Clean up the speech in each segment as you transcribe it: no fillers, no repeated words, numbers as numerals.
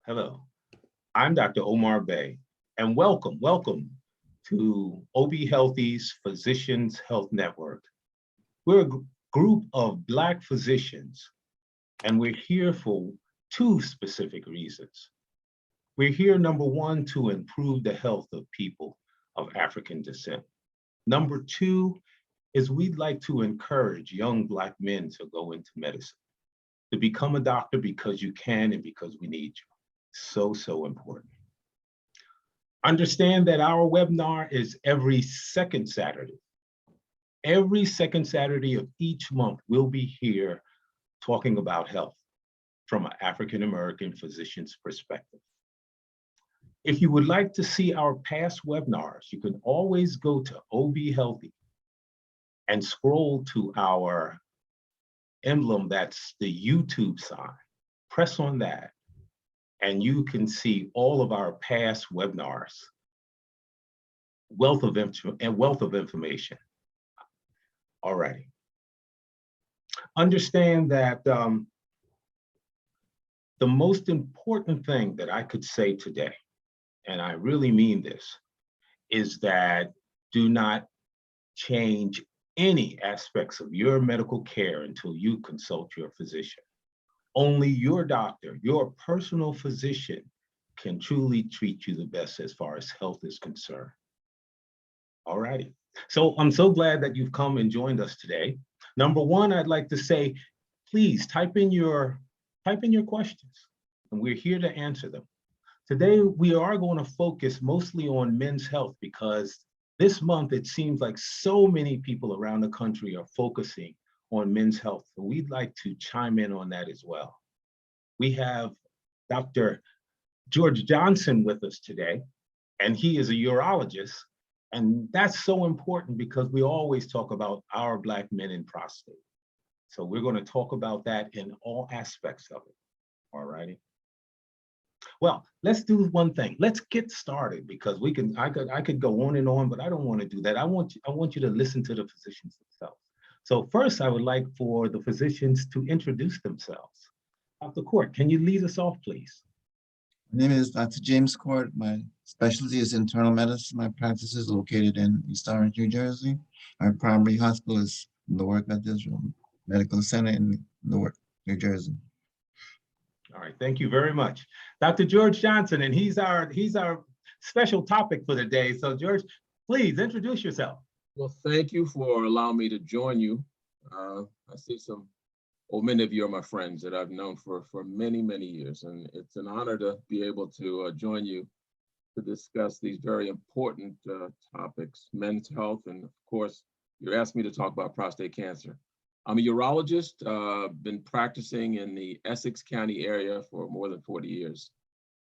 Hello, I'm Dr. Omar Bey, and welcome to OBHealthy's Physicians Health Network. We're a group of Black physicians, and we're here for two specific reasons. We're here, number one, to improve the health of people of African descent. Number two is we'd like to encourage young Black men to go into medicine, to become a doctor because you can and because we need you. So important. Understand that our webinar is every second Saturday. Every second Saturday of each month, we'll be here talking about health from an African-American physician's perspective. If you would like to see our past webinars, you can always go to OBHealthy and scroll to our emblem, that's the YouTube sign. Press on that, and you can see all of our past webinars, wealth of information. All right. Understand that the most important thing that I could say today, and I really mean this, is that do not change any aspects of your medical care until you consult your physician. Only your doctor, your personal physician, can truly treat you the best as far as health is concerned. All righty. So I'm so glad that you've come and joined us today. Number one, I'd like to say, please type in your questions, and we're here to answer them. Today, we are going to focus mostly on men's health because this month, it seems like so many people around the country are focusing on men's health. So we'd like to chime in on that as well. We have Dr. George Johnson with us today, and he is a urologist. And that's so important because we always talk about our Black men in prostate. So we're going to talk about that in all aspects of it. All righty. Well, let's do one thing. Let's get started because I could go on and on, but I don't want to do that. I want you to listen to the physicians themselves. So first, I would like for the physicians to introduce themselves. Dr. Court, can you lead us off, please? My name is Dr. James Court. My specialty is internal medicine. My practice is located in East Orange, New Jersey. Our primary hospital is Newark Methodist Medical Center in Newark, New Jersey. All right, thank you very much. Dr. George Johnson, and he's our special topic for the day. So George, please introduce yourself. Well, thank you for allowing me to join you. I see many of you are my friends that I've known for many years, and it's an honor to be able to join you to discuss these very important topics, men's health, and of course, you asked me to talk about prostate cancer. I'm a urologist, been practicing in the Essex County area for more than 40 years.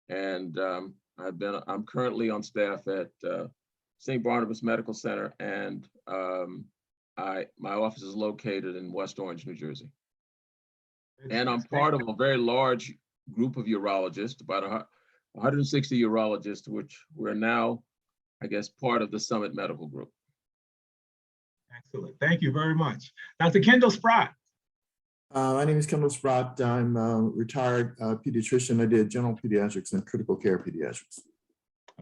And I'm currently on staff at St. Barnabas Medical Center, and my office is located in West Orange, New Jersey. And I'm part of a very large group of urologists, about 160 urologists, which we're now, I guess, part of the Summit Medical Group. Excellent, thank you very much. Dr. Kendall Sprott. My name is Kendall Sprott. I'm a retired pediatrician. I did general pediatrics and critical care pediatrics.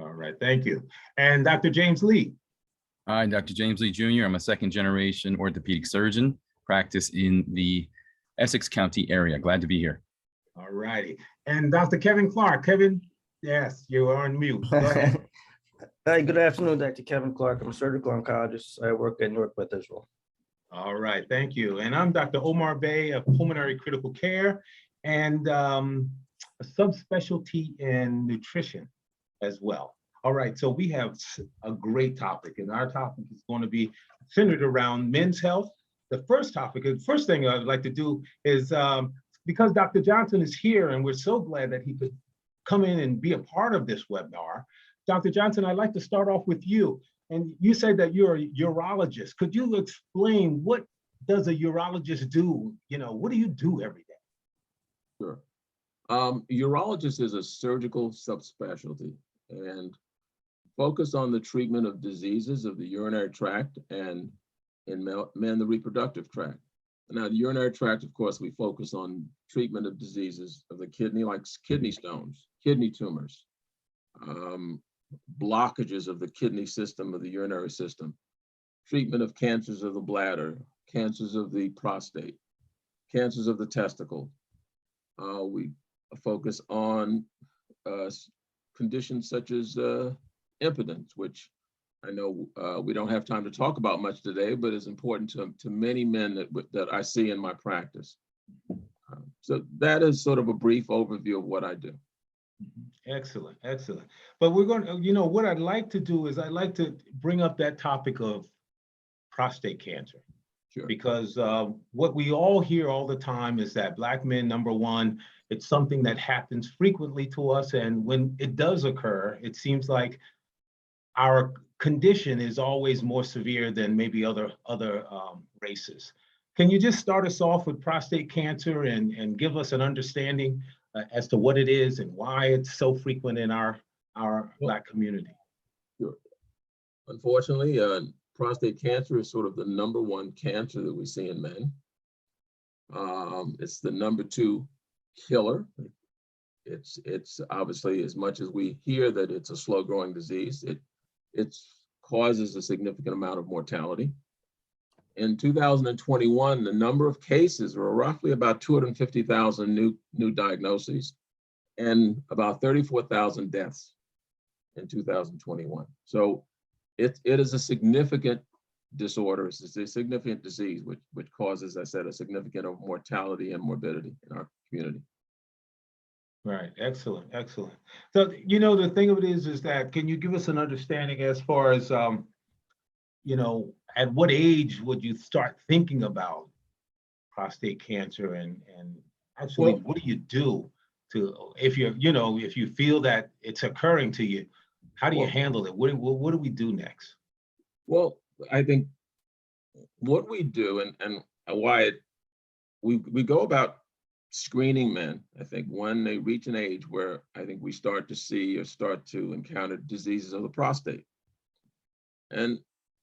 All right, thank you. And Dr. James Lee. Hi, Dr. James Lee Jr. I'm a second-generation orthopedic surgeon, practice in the Essex County area. Glad to be here. All righty. And Dr. Kevin Clark. Kevin, yes, you are on mute. Go ahead. Hi, good afternoon, Dr. Kevin Clark. I'm a surgical oncologist. I work at Newark Methodist. All right, thank you. And I'm Dr. Omar Bey of pulmonary critical care and a subspecialty in nutrition as well. All right, so we have a great topic, and our topic is going to be centered around men's health. The first thing I'd like to do is, because Dr. Johnson is here, and we're so glad that he could come in and be a part of this webinar. Dr. Johnson, I'd like to start off with you. And you said that you're a urologist. Could you explain what does a urologist do? You know, what do you do every day? Sure. Urologist is a surgical subspecialty and focus on the treatment of diseases of the urinary tract and in men, the reproductive tract. Now, the urinary tract, of course, we focus on treatment of diseases of the kidney, like kidney stones, kidney tumors, blockages of the kidney system, of the urinary system, treatment of cancers of the bladder, cancers of the prostate, cancers of the testicle. We focus on conditions such as impotence, which I know we don't have time to talk about much today, but is important to many men that I see in my practice. So that is sort of a brief overview of what I do. Excellent, excellent. But we're going to, you know, what I'd like to do is I'd like to bring up that topic of prostate cancer. Sure. Because what we all hear all the time is that Black men, number one, it's something that happens frequently to us. And when it does occur, it seems like our condition is always more severe than maybe other races. Can you just start us off with prostate cancer and give us an understanding as to what it is and why it's so frequent in our Black community? Sure. Unfortunately, prostate cancer is sort of the #1 cancer that we see in men. It's the #2 killer. It's obviously, as much as we hear that it's a slow growing disease, it causes a significant amount of mortality. In 2021, the number of cases were roughly about 250,000 new diagnoses and about 34,000 deaths in 2021. So it is a significant disorder. It's a significant disease, which causes, as I said, a significant of mortality and morbidity in our community. Right, excellent, excellent. So, you know, the thing of it is that, can you give us an understanding as far as, you know, at what age would you start thinking about prostate cancer and actually, Well, what do you do to, if you're, you know, if you feel that it's occurring to you, how do you Well- handle it? What do we do next? Well, I think what we do and why we go about screening men, I think when they reach an age where I think we start to see or start to encounter diseases of the prostate. And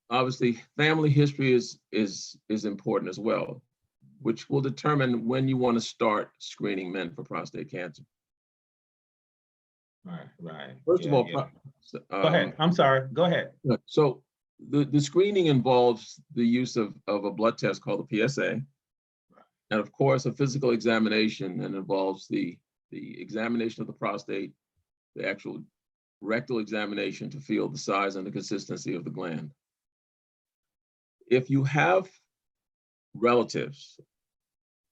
obviously family history is important as well, which will determine when you want to start screening men for prostate cancer. Right. First Yeah, of all, yeah. Go ahead. I'm sorry. Go ahead. So the screening involves the use of a blood test called the PSA. And of course, a physical examination, and involves the examination of the prostate, the actual rectal examination to feel the size and the consistency of the gland. If you have relatives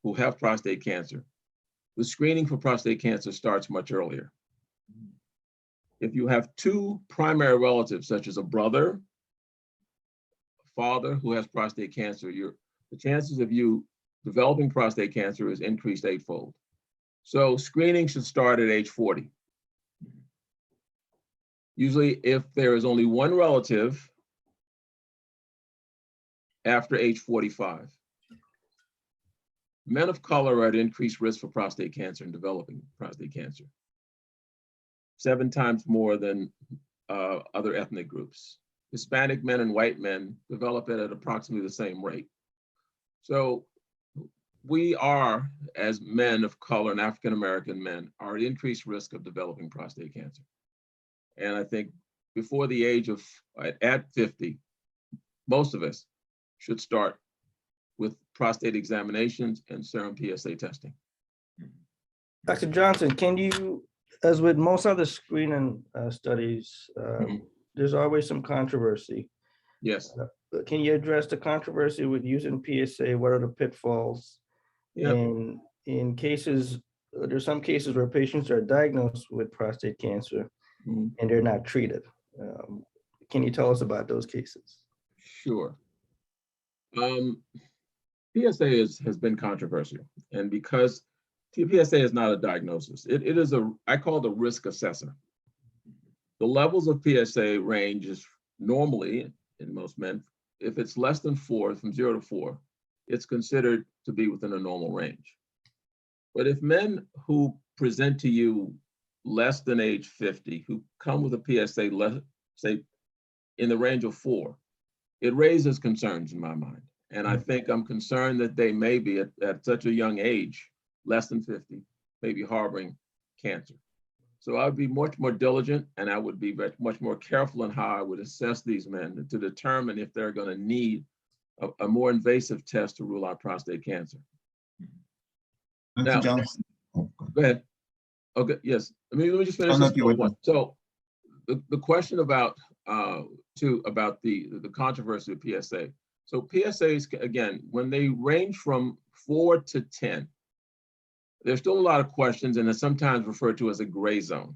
who have prostate cancer, the screening for prostate cancer starts much earlier. If you have two primary relatives, such as a brother, a father who has prostate cancer, the chances of you developing prostate cancer is increased 8-fold. So screening should start at age 40. Usually, if there is only one relative, after age 45. Men of color are at increased risk for prostate cancer and developing prostate cancer, 7 times more than other ethnic groups. Hispanic men and white men develop it at approximately the same rate. So we are, as men of color and African-American men, are at increased risk of developing prostate cancer. And I think before the age of, at 50, most of us should start with prostate examinations and serum PSA testing. Dr. Johnson, can you, as with most other screening studies, there's always some controversy. Yes. Can you address the controversy with using PSA? What are the pitfalls? Yeah. And in cases, there's some cases where patients are diagnosed with prostate cancer and they're not treated. Can you tell us about those cases? Sure. PSA has been controversial, and because PSA is not a diagnosis, it is I call it a risk assessor. The levels of PSA ranges normally in most men, if it's less than 4, from 0 to 4, it's considered to be within a normal range. But if men who present to you less than age 50, who come with a PSA, say in the range of 4, it raises concerns in my mind. And I think I'm concerned that they may be at such a young age, less than 50, maybe harboring cancer. So I would be much more diligent, and I would be much more careful in how I would assess these men to determine if they're going to need a more invasive test to rule out prostate cancer. Dr. Now, Johnson. Oh, go ahead. Okay, yes. Let me just finish Oh, no, this you were one. done. So the question about the controversy of PSA. So PSAs, again, when they range from 4 to 10, there's still a lot of questions, and it's sometimes referred to as a gray zone.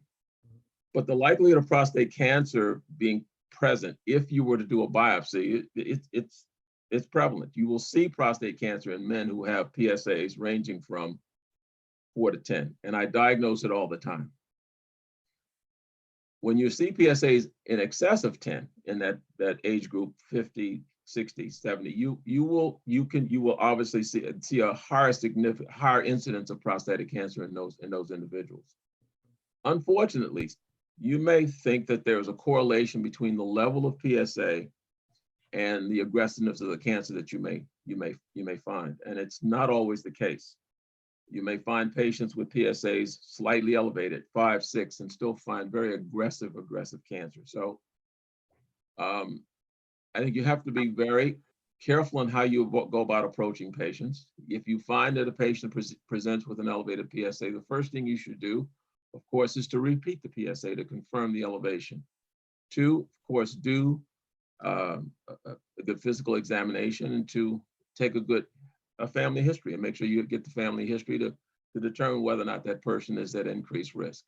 But the likelihood of prostate cancer being present, if you were to do a biopsy, it's prevalent. You will see prostate cancer in men who have PSAs ranging from 4 to 10, and I diagnose it all the time. When you see PSAs in excess of 10 in that age group, 50, 60, 70, you will obviously see a higher incidence of prostatic cancer in those individuals. Unfortunately, you may think that there's a correlation between the level of PSA and the aggressiveness of the cancer that you may find, and it's not always the case. You may find patients with PSAs slightly elevated, 5, 6, and still find very aggressive cancer. So I think you have to be very careful in how you go about approaching patients. If you find that a patient presents with an elevated PSA, the first thing you should do, of course, is to repeat the PSA to confirm the elevation. 2, of course, do a good physical examination, and 2, take a family history and make sure you get the family history to determine whether or not that person is at increased risk.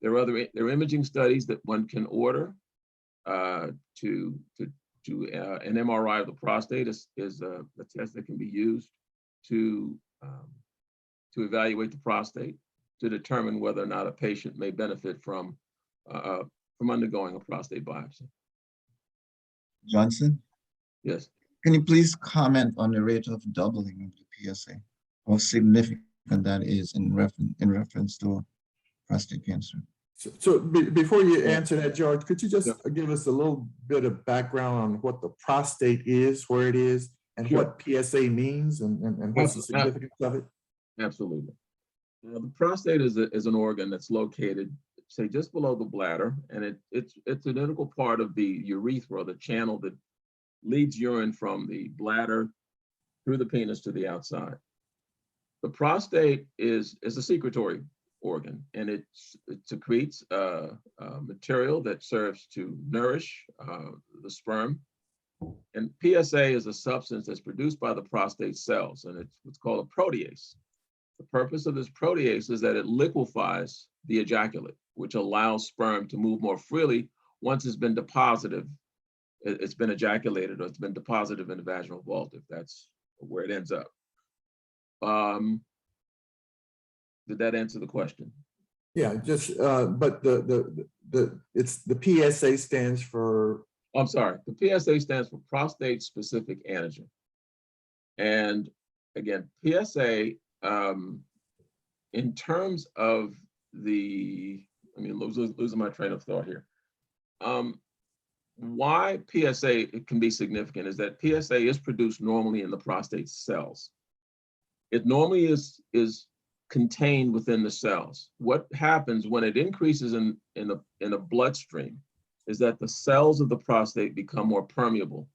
There are imaging studies that one can order to an MRI of the prostate is a test that can be used to evaluate the prostate to determine whether or not a patient may benefit from undergoing a prostate biopsy. Johnson, Yes. can you please comment on the rate of doubling of the PSA? How significant that is in reference to prostate cancer? So before you answer that, George, could you just Yeah. give us a little bit of background on what the prostate is, where it is, and Sure. what PSA means, and what's the significance of it? Absolutely. The prostate is an organ that's located, say, just below the bladder, and it's an integral part of the urethra, the channel that leads urine from the bladder through the penis to the outside. The prostate is a secretory organ, and it secretes material that serves to nourish the sperm. And PSA is a substance that's produced by the prostate cells, and it's what's called a protease. The purpose of this protease is that it liquefies the ejaculate, which allows sperm to move more freely once it's been deposited, it's been ejaculated, or it's been deposited in the vaginal vault, if that's where it ends up. Did that answer the question? Yeah, just but the PSA stands for. I'm sorry. The PSA stands for prostate specific antigen. And again, PSA, in terms of losing my train of thought here. Why PSA can be significant is that PSA is produced normally in the prostate cells. It normally is contained within the cells. What happens when it increases in the bloodstream is that the cells of the prostate become more permeable,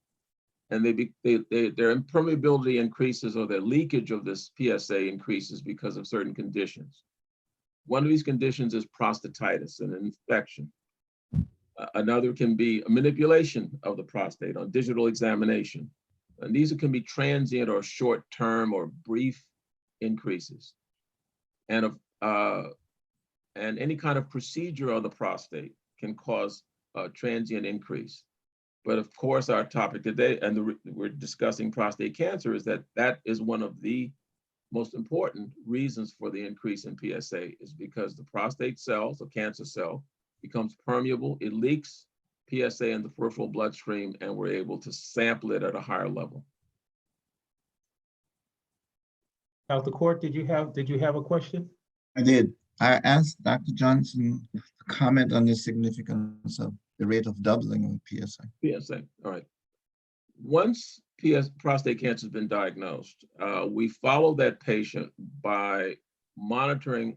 and their impermeability increases, or their leakage of this PSA increases because of certain conditions. One of these conditions is prostatitis, an infection. Another can be a manipulation of the prostate on digital examination. And these can be transient or short-term or brief increases. And any kind of procedure of the prostate can cause a transient increase. But of course, our topic today, and we're discussing prostate cancer, is that is one of the most important reasons for the increase in PSA, is because the prostate cells, a cancer cell, becomes permeable, it leaks PSA in the peripheral bloodstream, and we're able to sample it at a higher level. Dr. Court, did you have a question? I did. I asked Dr. Johnson to comment on the significance of the rate of doubling of PSA. PSA, all right. Once prostate cancer has been diagnosed, we follow that patient by monitoring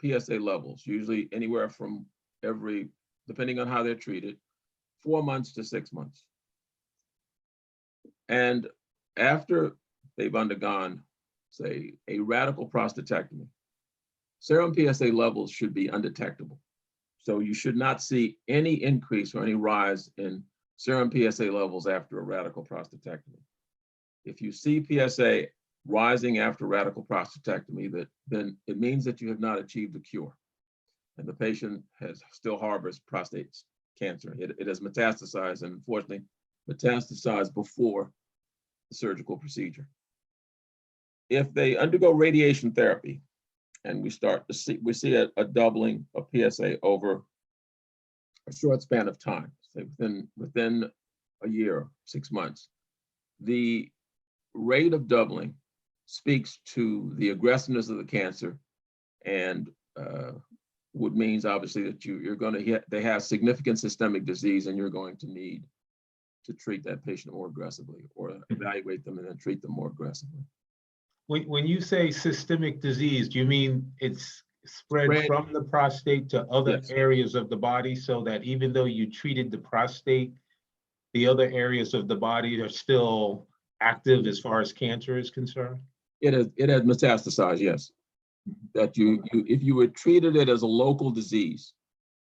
PSA levels, usually anywhere from depending on how they're treated, 4 months to 6 months. And after they've undergone, say, a radical prostatectomy, serum PSA levels should be undetectable. So you should not see any increase or any rise in serum PSA levels after a radical prostatectomy. If you see PSA rising after radical prostatectomy, then it means that you have not achieved a cure, and the patient still harbors prostate cancer. It has metastasized, and unfortunately metastasized before the surgical procedure. If they undergo radiation therapy, and we see a doubling of PSA over a short span of time, say within a year, 6 months, the rate of doubling speaks to the aggressiveness of the cancer, and what means obviously that they have significant systemic disease, and you're going to need to treat that patient more aggressively, or evaluate them and then treat them more aggressively. When you say systemic disease, do you mean it's spread from the prostate to other areas of the body, so that even though you treated the prostate, the other areas of the body are still active as far as cancer is concerned? It has metastasized, yes. That if you had treated it as a local disease,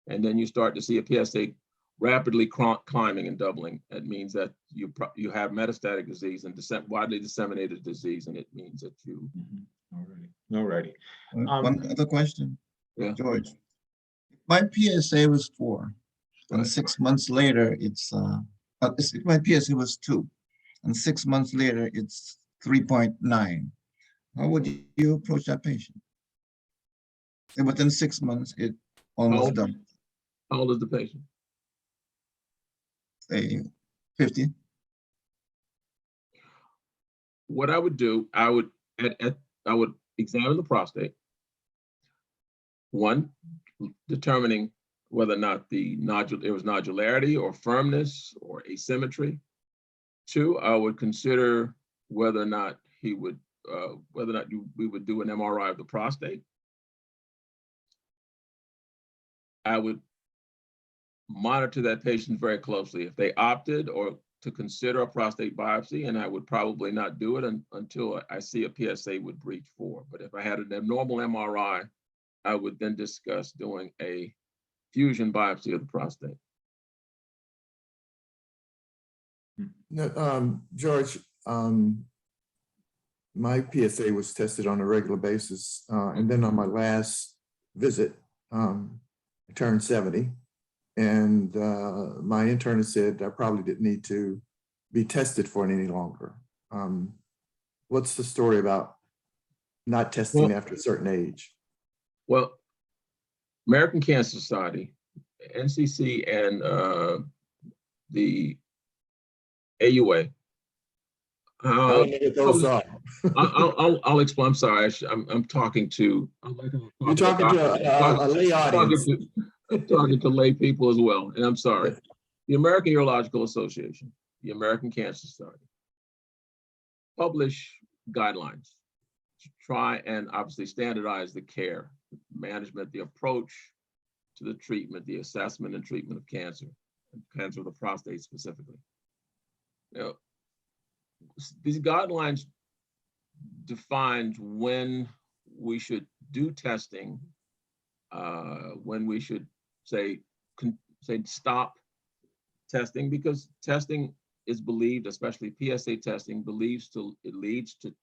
and then you start to see a PSA rapidly climbing and doubling, it means that you have metastatic disease and widely disseminated disease, and it means that you. All righty. One other question, Yeah. George. My PSA was 4, and Right. 6 months later, my PSA was 2, and 6 months later, it's 3.9. How would you approach that patient? And within 6 months, it almost doubled. How old is the patient? Say 50. What I would do, I would examine the prostate. One, determining whether or not there was nodularity or firmness or asymmetry. 2, I would consider whether or not we would do an MRI of the prostate. I would monitor that patient very closely. If they opted or to consider a prostate biopsy, and I would probably not do it until I see a PSA would breach 4. But if I had an abnormal MRI, I would then discuss doing a fusion biopsy of the prostate. No, George, my PSA was tested on a regular basis. And then on my last visit, I turned 70. And my internist said I probably didn't need to be tested for it any longer. What's the story about not testing after a certain age? Well, American Cancer Society, NCC, and the AUA. I don't know what those are. I'll explain. I'm sorry. I'm talking to. You're talking to a lay audience. I'm talking to lay people as well, and I'm sorry. The American Urological Association, the American Cancer Society, publish guidelines to try and obviously standardize the care, management, the approach to the treatment, the assessment and treatment of cancer of the prostate specifically. Now, these guidelines defined when we should do testing, when we should say stop testing, because testing is believed, especially PSA testing, it leads to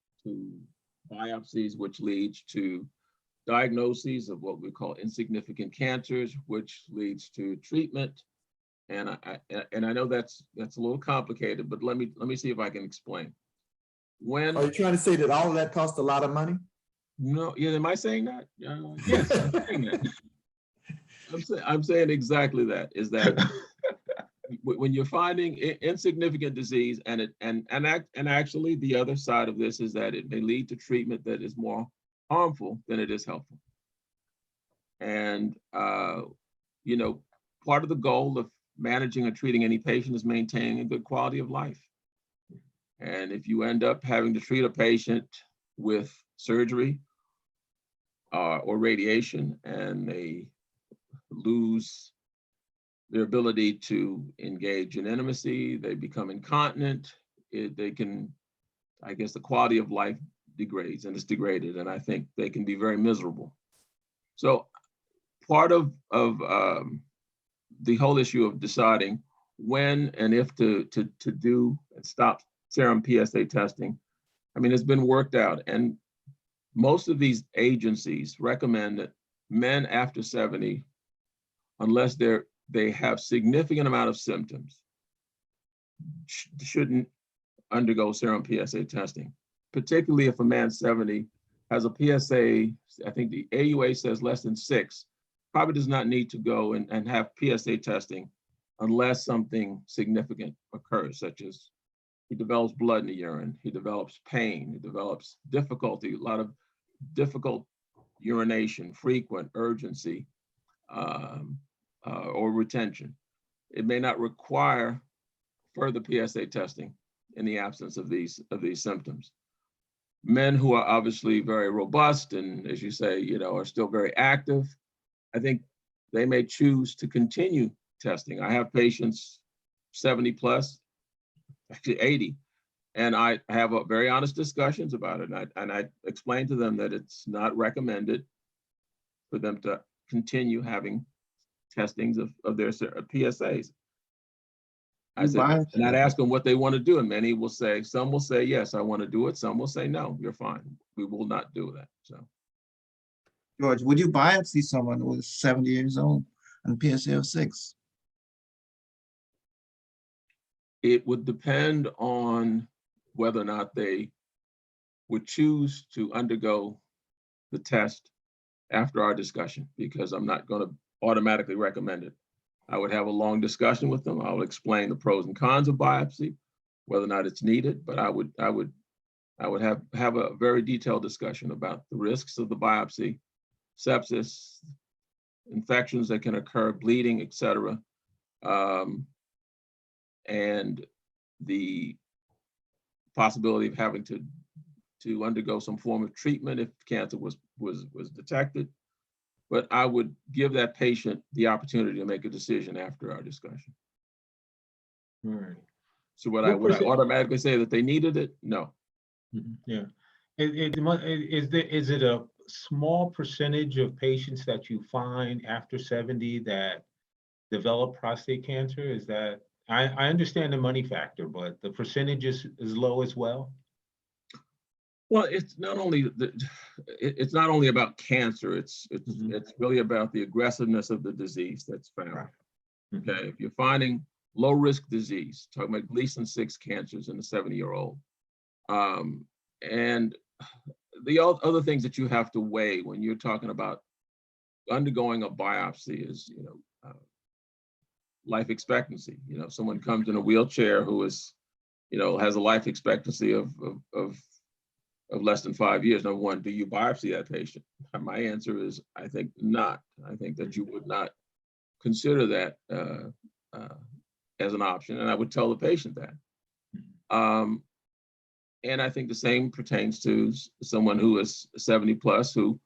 biopsies, which leads to diagnoses of what we call insignificant cancers, which leads to treatment. And I know that's a little complicated, but let me see if I can explain. Are you trying to say that all of that costs a lot of money? No, yeah, am I saying that? Yes, I'm saying that. I'm saying exactly that. Is that when you're finding insignificant disease, and actually the other side of this is that it may lead to treatment that is more harmful than it is helpful. And part of the goal of managing or treating any patient is maintaining a good quality of life. And if you end up having to treat a patient with surgery or radiation, and they lose their ability to engage in intimacy, they become incontinent, they can, I guess the quality of life degrades, and it's degraded, and I think they can be very miserable. So part of the whole issue of deciding when and if to do and stop serum PSA testing, I mean, it's been worked out, and most of these recommend that men after 70, unless they have significant amount of symptoms, shouldn't undergo serum PSA testing, particularly if a man 70 has a PSA, I think the AUA says less than 6, probably does not need to go and have PSA testing unless something significant occurs, such as he develops blood in the urine, he develops pain, he develops difficulty, a lot of difficult urination, frequent urgency, or retention. It may not require further PSA testing in the absence of these symptoms. Men who are obviously very robust and, as you say, are still very active, I think they may choose to continue testing. I have patients 70 plus, actually 80, and I have a very honest discussions about it. And I explain to them that it's not recommended for them to continue having testings of their PSAs. I said, and I'd ask them what they want to do, and many will say, some will say, yes, I want to do it. Some will say, no, you're fine. We will not do that. So, George, would you biopsy someone who is 70 years old and PSA of 6? it would depend on whether or not they would choose to undergo the test after our discussion, because I'm not going to automatically recommend it. I would have a long discussion with them. I would explain the pros and cons of biopsy, whether or not it's needed, but I would have a very detailed discussion about the risks of the biopsy, sepsis, infections that can occur, bleeding, et cetera, and the possibility of having to undergo some form of treatment if cancer was detected. But I would give that patient the opportunity to make a decision after our discussion. All right. So would I automatically say that they needed it? No. Yeah. Is it a small percentage of patients that you find after 70 that develop prostate cancer? Is that, I understand the money factor, but the percentage is low as well? Well, it's not only about cancer. It's really about the aggressiveness of the disease that's found. Right. Okay, if you're finding low risk disease, talking about Gleason 6 cancers in a 70-year-old, and the other things that you have to weigh when you're talking about undergoing a biopsy is, life expectancy. If someone comes in a wheelchair who is, has a life expectancy of less than 5 years. Number one, do you biopsy that patient? My answer is, I think not. I think that you would not consider that as an option, and I would tell the patient that. And I think the same pertains to someone who is 70 plus who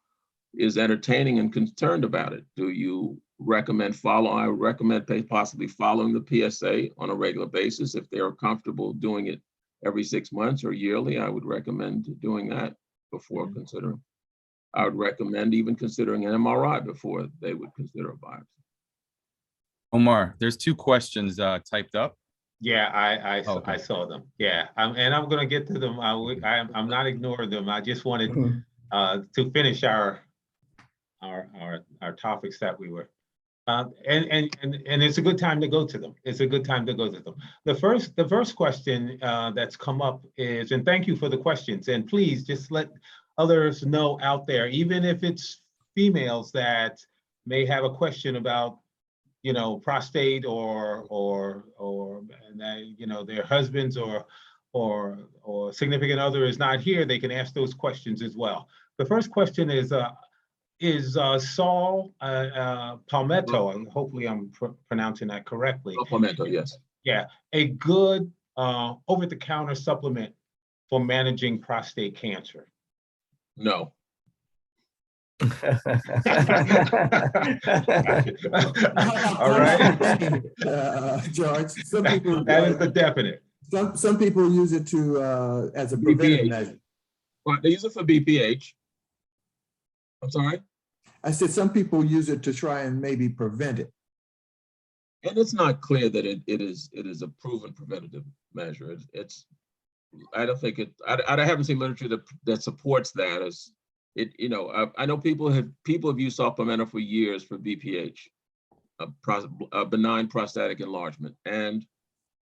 is entertaining and concerned about it. Do you recommend I would recommend possibly following the PSA on a regular basis. If they are comfortable doing it every 6 months or yearly, I would recommend doing that before considering. I would recommend even considering an MRI before they would consider a biopsy. Omar, there's 2 questions typed up. Yeah, I Okay. saw them. Yeah, and I'm going to get to them. I'm not ignoring them. I just wanted to finish our topics that we were. And it's a good time to go to them. It's a good time to go to them. The first question that's come up is, and thank you for the questions, and please just let others know out there, even if it's females that may have a question about, prostate or their husbands or significant other is not here, they can ask those questions as well. The first question is Saul Palmetto, and hopefully I'm pronouncing that correctly. Palmetto, yes. Yeah, a good over-the-counter supplement for managing prostate cancer? No. All right. George, some people. That is the definite. Some people use it to, as a preventive BPH. measure. Well, they use it for BPH. I'm sorry? I said some people use it to try and maybe prevent it. And it's not clear that it is a proven preventative measure. I don't think I haven't seen literature that supports that as it, I know people have used supplementa for years for BPH, a benign prostatic enlargement. And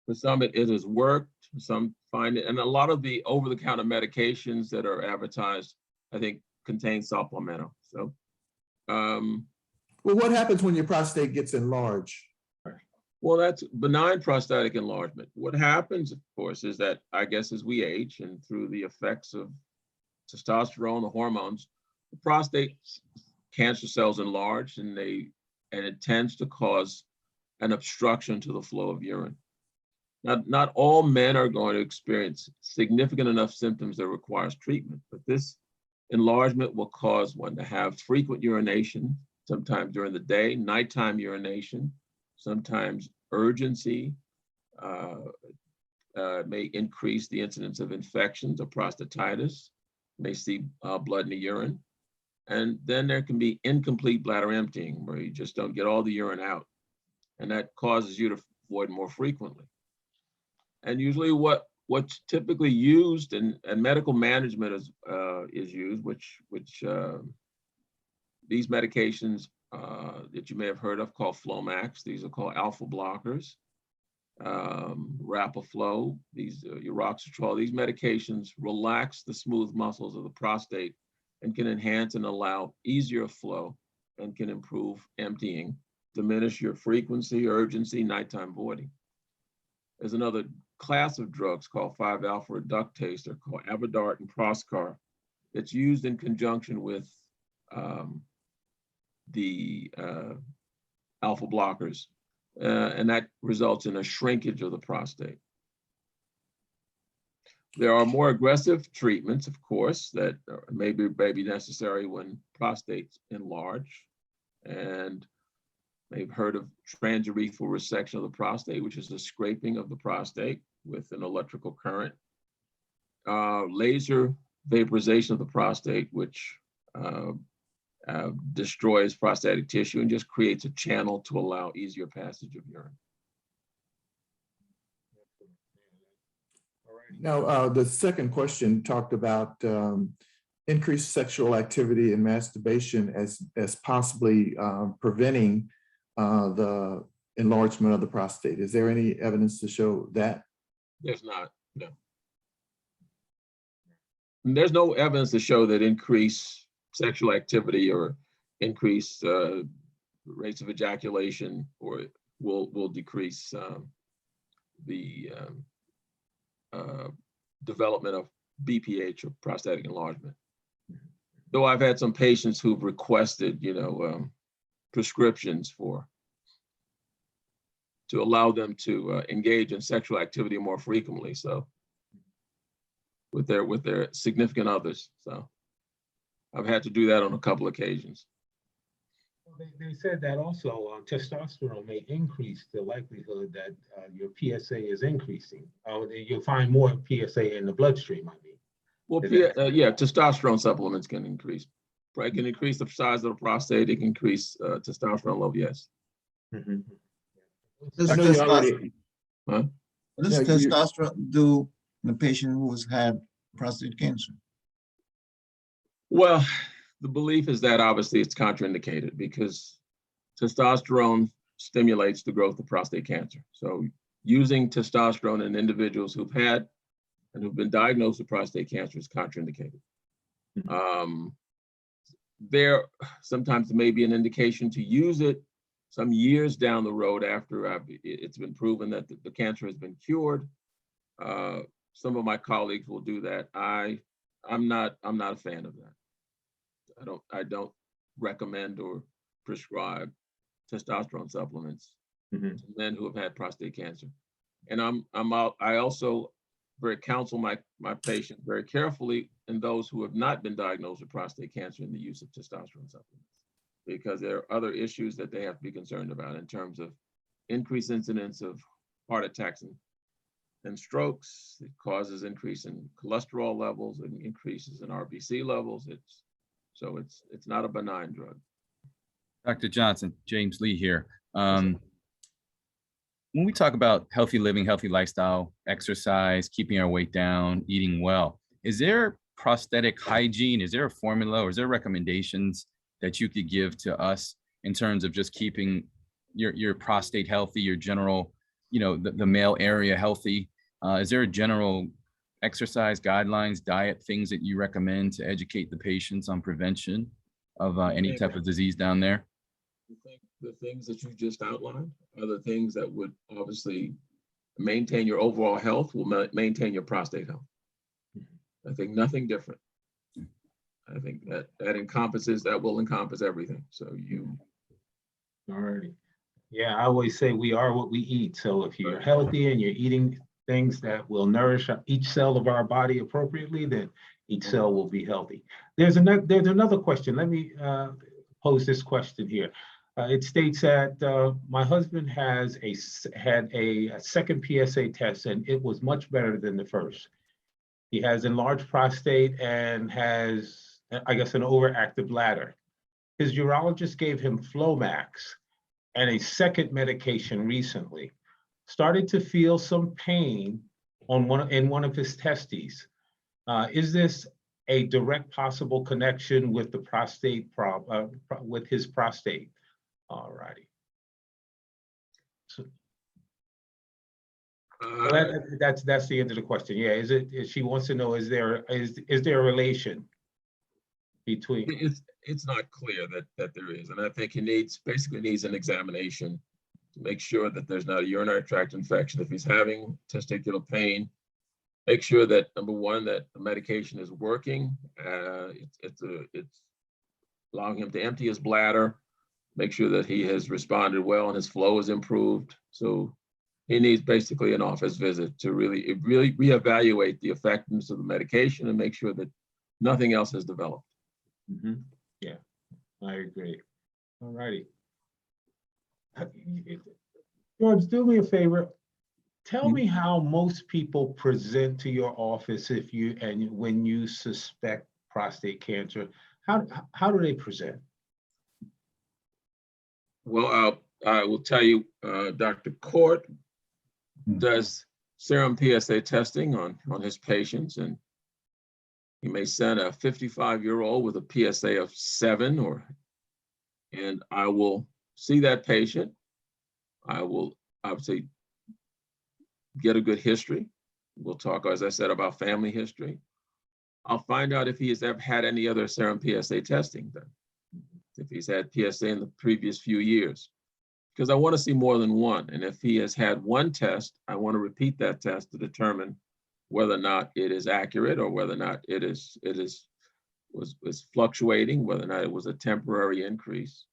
for some, it has worked. Some find it, and a lot of the over-the-counter medications that are advertised, I think, contain supplementa. So, Well, what happens when your prostate gets enlarged? well, that's benign prostatic enlargement. What happens, of course, is that I guess as we age and through the effects of testosterone, the hormones, the prostate cancer cells enlarge, and it tends to cause an obstruction to the flow of urine. Now, not all men are going to experience significant enough symptoms that requires treatment, but this enlargement will cause one to have frequent urination, sometimes during the day, nighttime urination, sometimes urgency, may increase the incidence of infections or prostatitis, may see blood in the urine. And then there can be incomplete bladder emptying where you just don't get all the urine out. And that causes you to void more frequently. And usually what's typically used and medical management is used, which these medications that you may have heard of called Flomax. These are called alpha blockers, Rapaflo, these Uroxetrol. These medications relax the smooth muscles of the prostate and can enhance and allow easier flow and can improve emptying, diminish your frequency, urgency, nighttime voiding. There's another class of drugs called 5-alpha reductase. They're called Avodart and Proscar. It's used in conjunction with the alpha blockers, and that results in a shrinkage of the prostate. There are more aggressive treatments, of course, that may be necessary when prostates enlarge. And they've heard of transurethral resection of the prostate, which is a scraping of the prostate with an electrical current. Laser vaporization of the prostate, which destroys prostatic tissue and just creates a channel to allow easier passage of urine. Now, the second question talked about increased sexual activity and masturbation as possibly preventing the enlargement of the prostate. Is there any evidence to show that? There's not, no. There's no evidence to show that increased sexual activity or increased rates of ejaculation or will decrease the development of BPH or prostatic enlargement. Though I've had some patients who've requested, prescriptions to allow them to engage in sexual activity more frequently. So with their significant others. So I've had to do that on a couple occasions. Well, they said that also testosterone may increase the likelihood that your PSA is increasing. You'll find more PSA in the bloodstream, I mean. Well, yeah, testosterone supplements can increase. Right, can increase the size of the prostate. It can increase testosterone level. Yes. Mm-hmm. Does I know you already. Huh? What does Yeah, testosterone do in a patient who has had prostate cancer? Well, the belief is that obviously it's contraindicated because testosterone stimulates the growth of prostate cancer. So using testosterone in individuals who've had and who've been diagnosed with prostate cancer is contraindicated. There sometimes may be an indication to use it some years down the road after it's been proven that the cancer has been cured. Some of my colleagues will do that. I'm not a fan of that. I don't recommend or prescribe testosterone supplements to men who have had prostate cancer. And I also counsel my patients very carefully, and those who have not been diagnosed with prostate cancer, in the use of testosterone supplements, because there are other issues that they have to be concerned about in terms of increased incidence of heart attacks and strokes. It causes increase in cholesterol levels and increases in RBC levels. It's not a benign drug. Dr. Johnson, James Lee here. When we talk about healthy living, healthy lifestyle, exercise, keeping our weight down, eating well, is there prosthetic hygiene? Is there a formula, or is there recommendations that you could give to us in terms of just keeping your prostate healthy, your general, the male area healthy? Is there a general exercise guidelines, diet, things that you recommend to educate the patients on prevention of any type of disease down there? I think the things that you just outlined are the things that would obviously maintain your overall health, will maintain your prostate health. I think nothing different. I think that will encompass everything. So you. All righty. Yeah, I always say we are what we eat. So if you're healthy and you're eating things that will nourish each cell of our body appropriately, then each cell will be healthy. There's another question. Let me pose this question here. It states that my husband had a second PSA test, and it was much better than the first. He has enlarged prostate and has, I guess, an overactive bladder. His urologist gave him Flomax and a second medication recently. Started to feel some pain in one of his testes. Is this a direct possible connection with the prostate with his prostate? All righty. So that's the end of the question. Yeah, she wants to know, is there a relation between? It's not clear that there is, and I think he basically needs an examination to make sure that there's not a urinary tract infection. If he's having testicular pain, make sure that, number one, that the medication is working. It's allowing him to empty his bladder. Make sure that he has responded well and his flow is improved. So he needs basically an office visit to really reevaluate the effectiveness of the medication and make sure that nothing else has developed. Mm-hmm. Yeah, I agree. All righty. George, do me a favor. Tell me how most people present to your office when you suspect prostate cancer. How do they present? Well, I will tell you, Dr. Court does serum PSA testing on his patients, and he may send a 55-year-old with a PSA of 7, and I will see that patient. I will obviously get a good history. We'll talk, as I said, about family history. I'll find out if he has ever had any other serum PSA testing done, if he's had PSA in the previous few years, because I want to see more than one. And if he has had one test, I want to repeat that test to determine whether or not it is accurate or whether or not it was fluctuating, whether or not it was a temporary increase.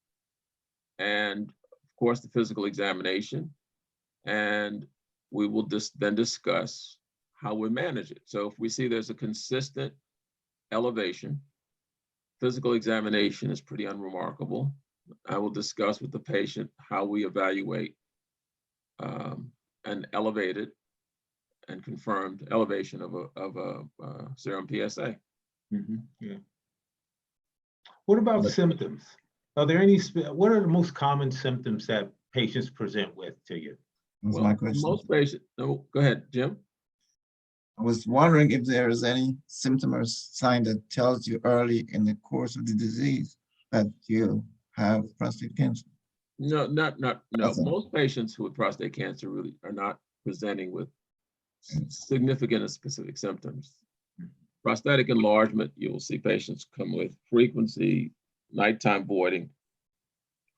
And of course, the physical examination. And we will then discuss how we manage it. So if we see there's a consistent elevation, physical examination is pretty unremarkable. I will discuss with the patient how we evaluate an elevated and confirmed elevation of a serum PSA. Mm-hmm. Yeah. What about symptoms? Are there what are the most common symptoms that patients present with to you? That's my question. Most patients, no, go ahead, Jim. I was wondering if there is any symptom or sign that tells you early in the course of the disease that you have prostate cancer. No. Most patients with prostate cancer really are not presenting with significant and specific symptoms. Prostatic enlargement, you will see patients come with frequency, nighttime voiding,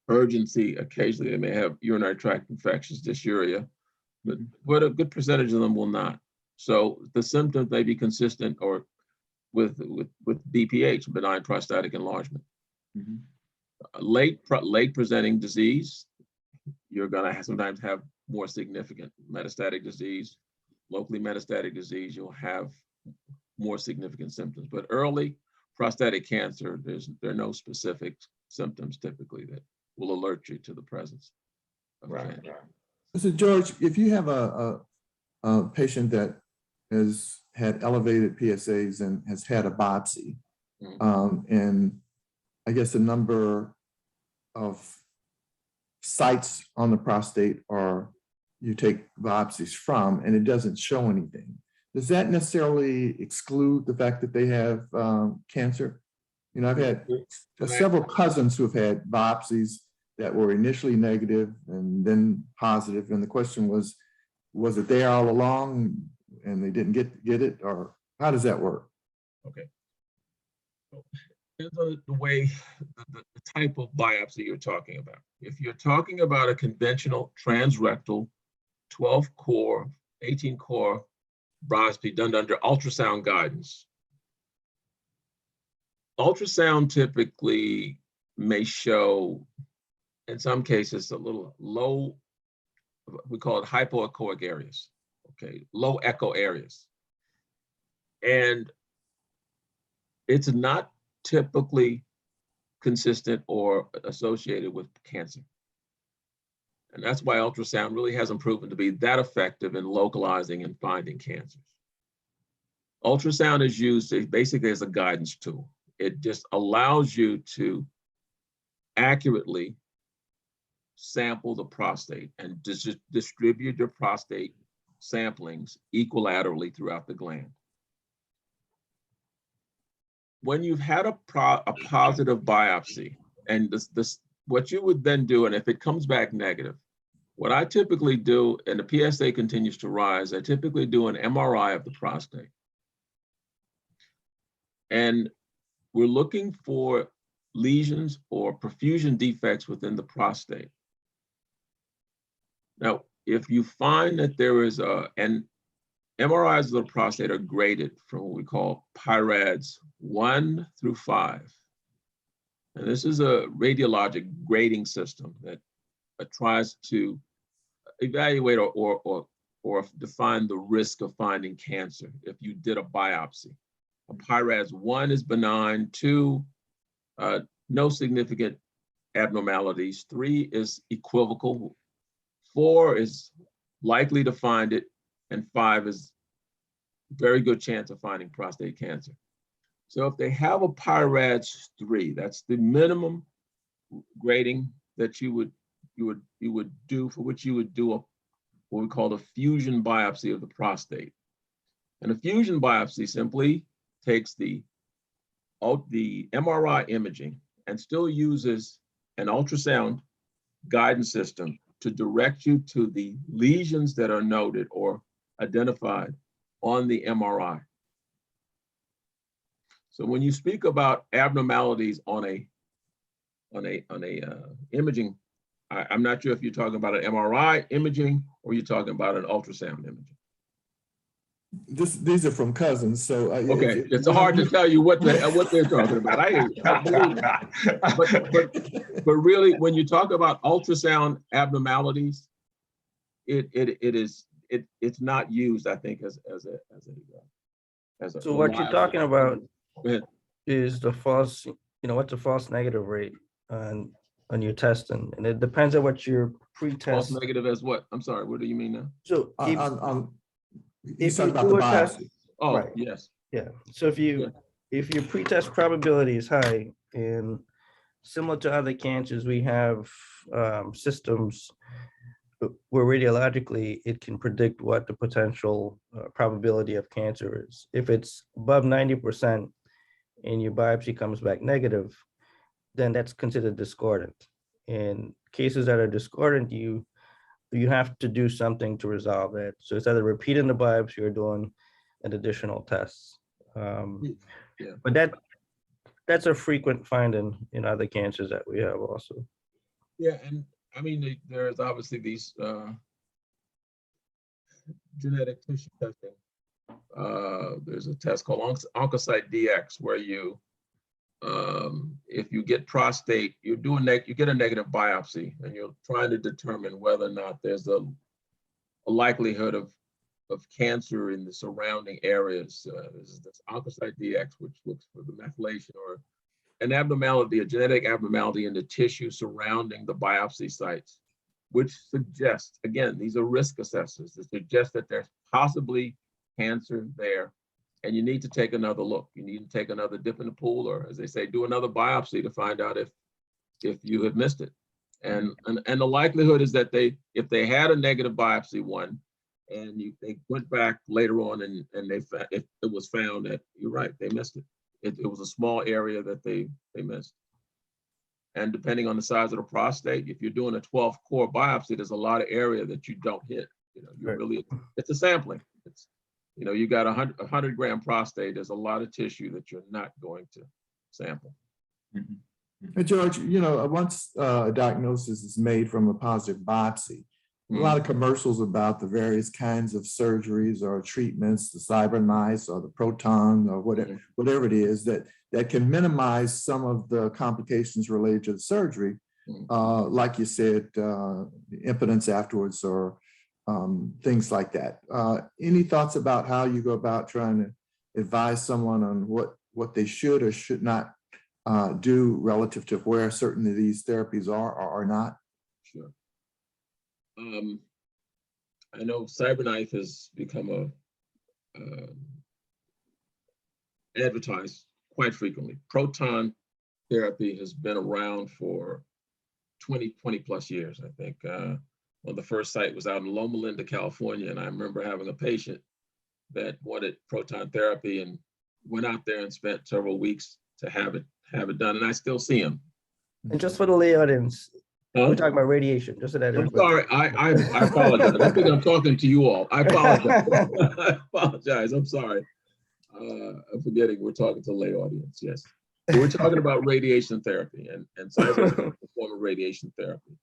urgency. Occasionally, they may have urinary tract infections, dysuria, but a good percentage of them will not. So the symptoms may be consistent or with BPH, benign prostatic enlargement. Mm-hmm. Late presenting disease, you're gonna sometimes have more significant metastatic disease, locally metastatic disease, you'll have more significant symptoms. But early prostatic cancer, there are no specific symptoms typically that will alert you to the presence of cancer. So George, if you have a patient that has had elevated PSAs and has had a biopsy, and I guess the number of sites on the prostate or you take biopsies from, and it doesn't show anything, does that necessarily exclude the fact that they have cancer? You know, I've had several cousins who have had biopsies that were initially negative and then positive, and the question was it there all along and they didn't get it, or how does that work? Okay. Here's the way, the type of biopsy you're talking about. If you're talking about a conventional transrectal 12-core, 18-core biopsy done under ultrasound guidance, ultrasound typically may show, in some cases, a little low, we call it hypoechoic areas, okay, low echo areas. And it's not typically consistent or associated with cancer. And that's why ultrasound really hasn't proven to be that effective in localizing and finding cancers. Ultrasound is used basically as a guidance tool. It just allows you to accurately sample the prostate and distribute your prostate samplings equilaterally throughout the gland. When you've had a positive biopsy, and what you would then do, and if it comes back negative, what I typically do, and the PSA continues to rise, I typically do an MRI of the prostate. And we're looking for lesions or perfusion defects within the prostate. Now, if you find that there is and MRIs of the prostate are graded from what we call PIRADS 1 through 5. And this is a radiologic grading system that tries to evaluate or define the risk of finding cancer if you did a biopsy. A PIRADS 1 is benign, 2, no significant abnormalities, 3 is equivocal, 4 is likely to find it, and 5 is very good chance of finding prostate cancer. So if they have a PIRADS 3, that's the minimum grading that you would do, for which you would do what we call a fusion biopsy of the prostate. And a fusion biopsy simply takes the MRI imaging and still uses an ultrasound guidance system to direct you to the lesions that are noted or identified on the MRI. So when you speak about abnormalities on a imaging, I'm not sure if you're talking about an MRI imaging or you're talking about an ultrasound imaging. These are from cousins, so okay, it's hard to tell you what they're talking about. I believe it. But really, when you talk about ultrasound abnormalities, it's not used, I think, as a. So what you're talking about is the false, what's the false negative rate on your testing, and it depends on what your pre-test. False negative as what? I'm sorry. What do you mean now? So if you do a test, oh right. Yes, yeah. So if your pre-test probability is high, and similar to other cancers, we have systems where radiologically it can predict what the potential probability of cancer is. If it's above 90% and your biopsy comes back negative, then that's considered discordant. In cases that are discordant, you have to do something to resolve it. So it's either repeating the biopsy or doing an additional tests. But that's a frequent finding in other cancers that we have also. Yeah, and I mean, there's obviously these genetic tissue testing. There's a test called Oncocyte DX where you, if you get prostate, you get a negative biopsy and you're trying to determine whether or not there's a a likelihood of cancer in the surrounding areas. This oncocyte DX, which looks for the methylation or an abnormality, a genetic abnormality in the tissue surrounding the biopsy sites, which suggests, again, these are risk assessors that suggest that there's possibly cancer there. And you need to take another look. You need to take another dip in the pool, or as they say, do another biopsy to find out if you have missed it. And the likelihood is that if they had a negative biopsy one, and they went back later on and if it was found that you're right, they missed it. It was a small area that they missed. And depending on the size of the prostate, if you're doing a 12 core biopsy, there's a lot of area that you don't hit. You know, you really, it's a sampling. It's, you know, you got a 100 gram prostate, there's a lot of tissue that you're not going to sample. And George, you know, once a diagnosis is made from a positive biopsy, a lot of commercials about the various kinds of surgeries or treatments, the CyberKnife or the proton or whatever it is that can minimize some of the complications related to the surgery. Like you said, impotence afterwards or things like that. Any thoughts about how you go about trying to advise someone on what they should or should not do relative to where certain of these therapies are or are not? Sure. I know CyberKnife has become advertised quite frequently. Proton therapy has been around for 20 plus years, I think. Well, the first site was out in Loma Linda, California, and I remember having a patient that wanted proton therapy and went out there and spent several weeks to have it done, and I still see him. And just for the lay audience, we're talking about radiation, just so that I'm sorry, I apologize. I think I'm talking to you all. I apologize. I apologize. I'm sorry. I'm forgetting we're talking to lay audience. Yes. So we're talking about radiation therapy and cyber form of radiation therapy.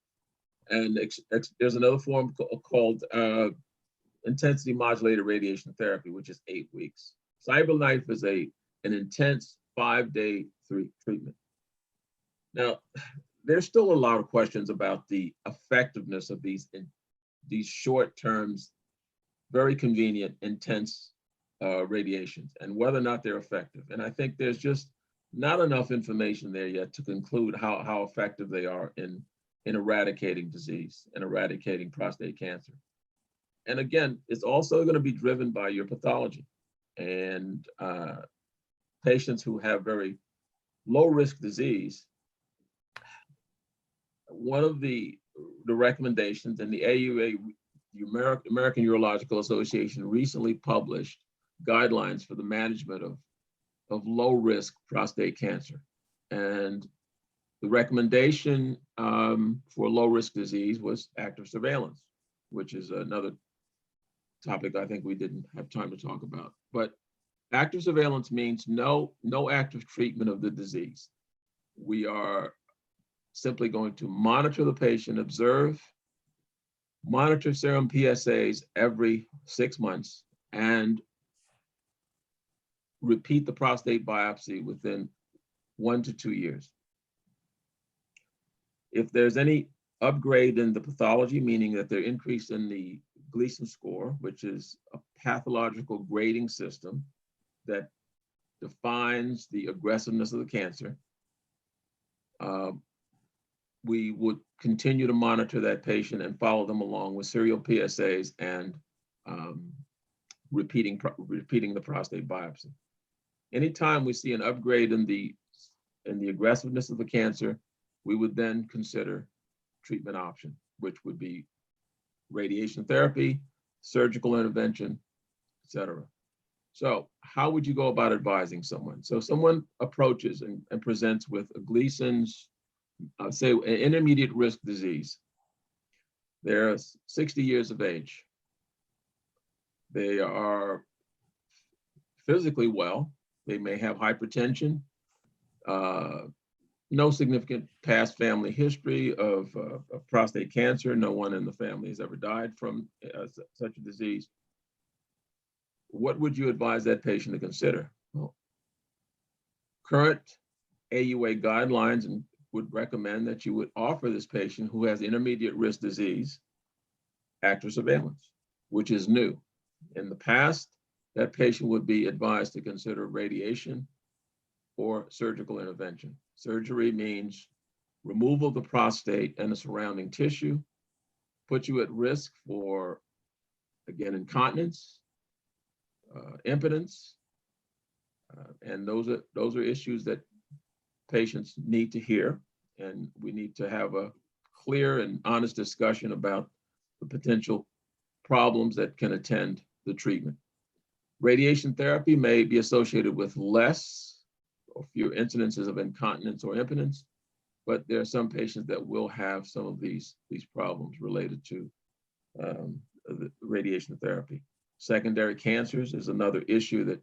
And there's another form called intensity modulated radiation therapy, which is 8 weeks. CyberKnife is an intense 5-day treatment. Now, there's still a lot of questions about the effectiveness of these short terms, very convenient, intense radiations and whether or not they're effective. And I think there's just not enough information there yet to conclude how effective they are in eradicating disease and eradicating prostate cancer. And again, it's also going to be driven by your pathology. And patients who have very low risk disease, one of the recommendations, and the AUA, the American Urological Association, recently published guidelines for the management of low risk prostate cancer. And the recommendation for low risk disease was active surveillance, which is another topic I think we didn't have time to talk about. But active surveillance means no active treatment of the disease. We are simply going to monitor the patient, observe, monitor serum PSAs every 6 months, and repeat the prostate biopsy within 1 to 2 years. If there's any upgrade in the pathology, meaning that they're increased in the Gleason score, which is a pathological grading system that defines the aggressiveness of the cancer, we would continue to monitor that patient and follow them along with serial PSAs and repeating the prostate biopsy. Anytime we see an upgrade in the aggressiveness of the cancer, we would then consider treatment option, which would be radiation therapy, surgical intervention, et cetera. So how would you go about advising someone? So someone approaches and presents with a Gleason's, say, an intermediate risk disease. They're 60 years of age. They are physically well. They may have hypertension, no significant past family history of prostate cancer. No one in the family has ever died from such a disease. What would you advise that patient to consider? Well, current AUA guidelines would recommend that you would offer this patient who has intermediate risk disease active surveillance. which is new. In the past, that patient would be advised to consider radiation or surgical intervention. Surgery means removal of the prostate and the surrounding tissue, put you at risk for, again, incontinence, impotence, and those are issues that patients need to hear, and we need to have a clear and honest discussion about the potential problems that can attend the treatment. Radiation therapy may be associated with less or fewer incidences of incontinence or impotence, but there are some patients that will have some of these problems related to the radiation therapy. Secondary cancers is another issue that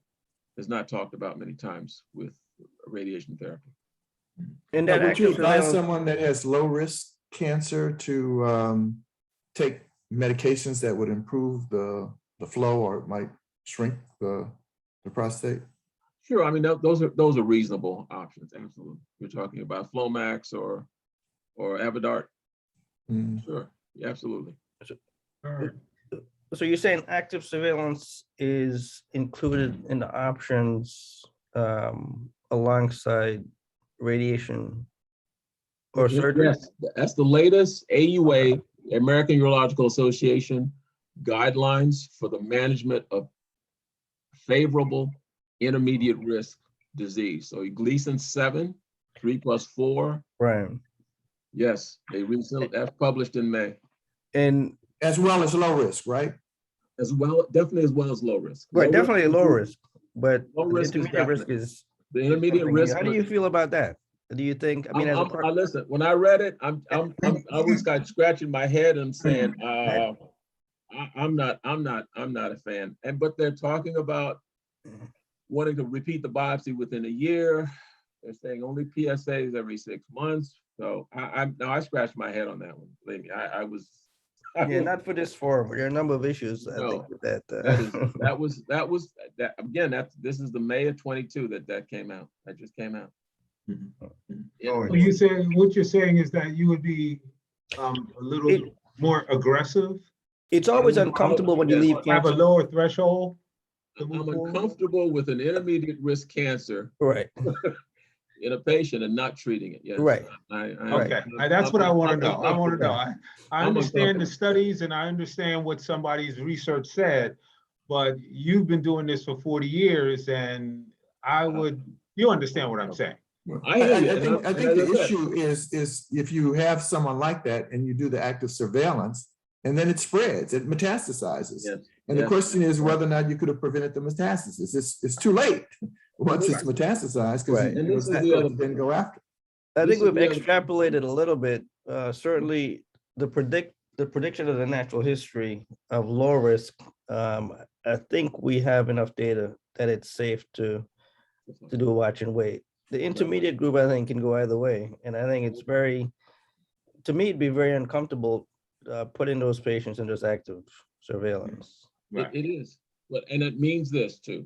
is not talked about many times with radiation therapy. And Now, that would you active advise surveillance, someone that has low risk cancer to take medications that would improve the flow or might shrink the prostate? Sure, I mean, those are reasonable options, absolutely. You're talking about Flomax or Avodart. Mm. Sure, yeah, absolutely. so you're saying active surveillance is included in the options alongside radiation or surgery? Yes, that's the latest AUA, American Urological Association guidelines for the management of favorable intermediate risk disease. So Gleason 7, 3+4. Right. Yes, that's published in May. And As well as low risk, right? As well, definitely as well as low risk. right, Low definitely a low risk, but Low the risk is intermediate risk definite. is. The intermediate risk. How do you feel about that? Do you think? I mean, as a listen. When I read it, I was kind of scratching my head and saying, I'm not a fan. But they're talking about wanting to repeat the biopsy within a year. They're saying only PSAs every 6 months. So I scratched my head on that one. Believe me, I was. yeah, not for this forum. There are a number of issues. I think with that. This is the May of 22 that came out. That just came out. So what you're saying is that you would be a little more aggressive. It's always uncomfortable when you leave Have a cancer. lower threshold. I'm uncomfortable with an intermediate risk cancer Right. in a patient and not treating it. Yes. Right. Okay, that's what I want to know. I want to know. I I'm understand the uncomfortable. studies and I understand what somebody's research said, but you've been doing this for 40 years and you understand what I'm saying. I hear you. I think the issue is if you have someone like that and you do the active surveillance and then it spreads, it metastasizes. Yes. And the question is whether or not you could have prevented the metastasis. It's too late once it's metastasized because Right. you didn't go after. I think we've extrapolated a little bit. Certainly, the prediction of the natural history of low risk. I think we have enough data that it's safe to do a watch and wait. The intermediate group, I think, can go either way, and I think it's to me, it'd be very uncomfortable putting those patients in just active surveillance. Right. It is, and it means this too.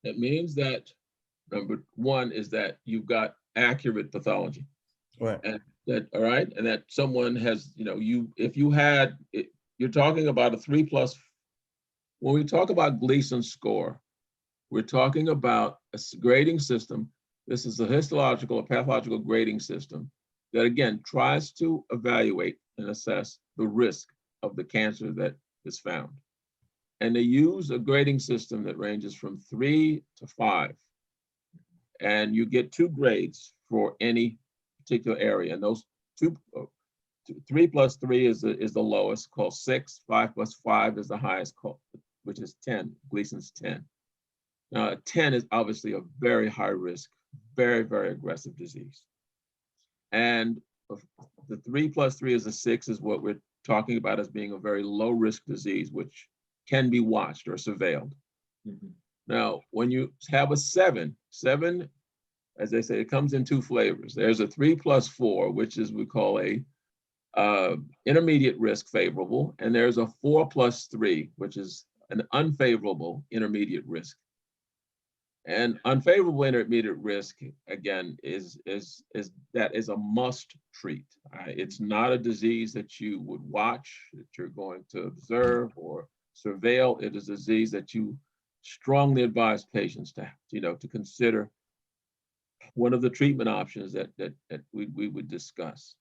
It means that number one is that you've got accurate pathology, Right. and that someone has, if you had, you're talking about a 3+. When we talk about Gleason score, we're talking about a grading system. This is a histological or pathological grading system that, again, tries to evaluate and assess the risk of the cancer that is found. And they use a grading system that ranges from 3 to 5. And you get 2 grades for any particular area. And those 3+3 is the lowest, called 6. 5+5 is the highest, which is 10. Gleason's 10. Now, 10 is obviously a very high risk, very, very aggressive disease. And the 3+3 is a 6 is what we're talking about as being a very low risk disease, which can be watched or surveilled. Mm-hmm. Now, when you have a 7, as they say, it comes in 2 flavors. There's a 3+4, which is we call a intermediate risk favorable, and there's a 4+3, which is an unfavorable intermediate risk. And unfavorable intermediate risk, again, is a must treat. It's not a disease that you would watch, that you're going to observe or surveil. It is a disease that you strongly advise patients to consider one of the treatment options that we would discuss.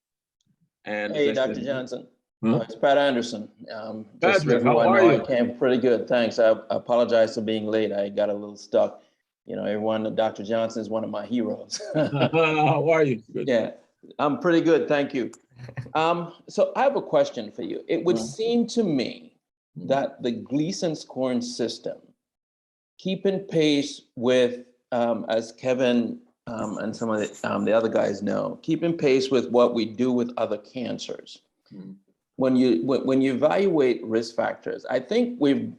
And Hey, as I Dr. said, Johnson. Huh? It's Pat Anderson. Just so Patrick, how everyone are know, I you? came pretty good. Thanks. I apologize for being late. I got a little stuck. You know, everyone, Dr. Johnson is one of my heroes. How are you? Good. Yeah, I'm pretty good. Thank you. So I have a question for you. It would seem to me that the Gleason scoring system, keeping pace with, as Kevin and some of the other guys know, keeping pace with what we do with other cancers. Mhm. When you evaluate risk factors, I think we've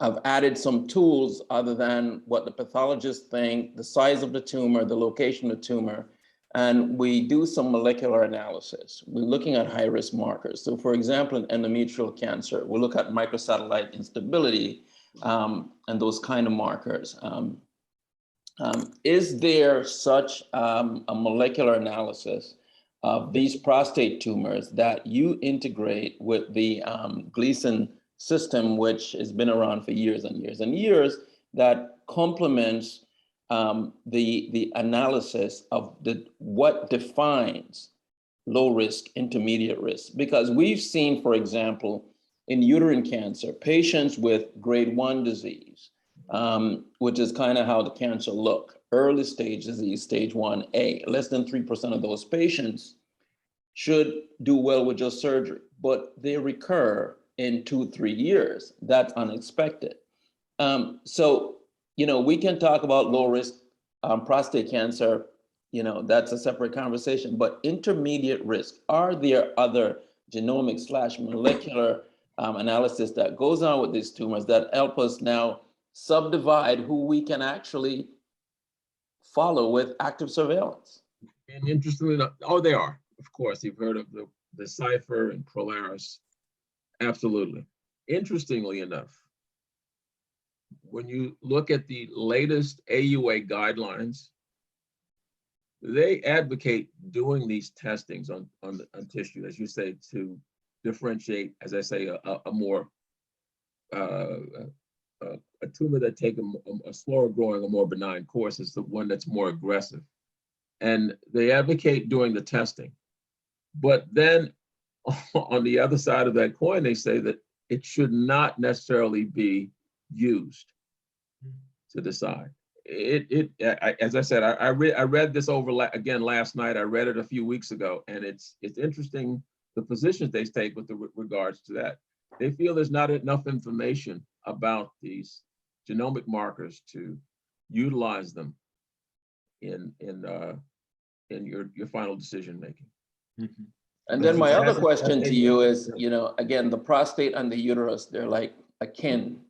I've added some tools other than what the pathologists think, the size of the tumor, the location of the tumor, and we do some molecular analysis. We're looking at high-risk markers. So for example, in endometrial cancer, we look at microsatellite instability and those kind of markers. Is there such a molecular analysis of these prostate tumors that you integrate with the Gleason system, which has been around for years and years and years, that complements the analysis of what defines low risk, intermediate risk? Because we've seen, for example, in uterine cancer, patients with grade 1 disease, which is kind of how the cancer look, early stage disease, stage 1A, less than 3% of those patients should do well with just surgery, but they recur in 2-3 years. That's unexpected. So, we can talk about low risk prostate cancer, that's a separate conversation, but intermediate risk, are there other genomic/molecular analysis that goes on with these tumors that help us now subdivide who we can actually follow with active surveillance? And interestingly enough, they are. Of course, you've heard of the Cipher and Polaris. Absolutely. Interestingly enough, when you look at the latest AUA guidelines, they advocate doing these testings on tissue, as you say, to differentiate, as I say, a more a tumor that take a slower growing, a more benign course is the one that's more aggressive. And they advocate doing the testing. But then on the other side of that coin, they say that it should not necessarily be used to decide. As I said, I read this over again last night. I read it a few weeks ago, and it's interesting the positions they take with regards to that. They feel there's not enough information about these genomic markers to utilize them in your final decision making. Mhm. And then my other question to you is, again, the prostate and the uterus, they're like akin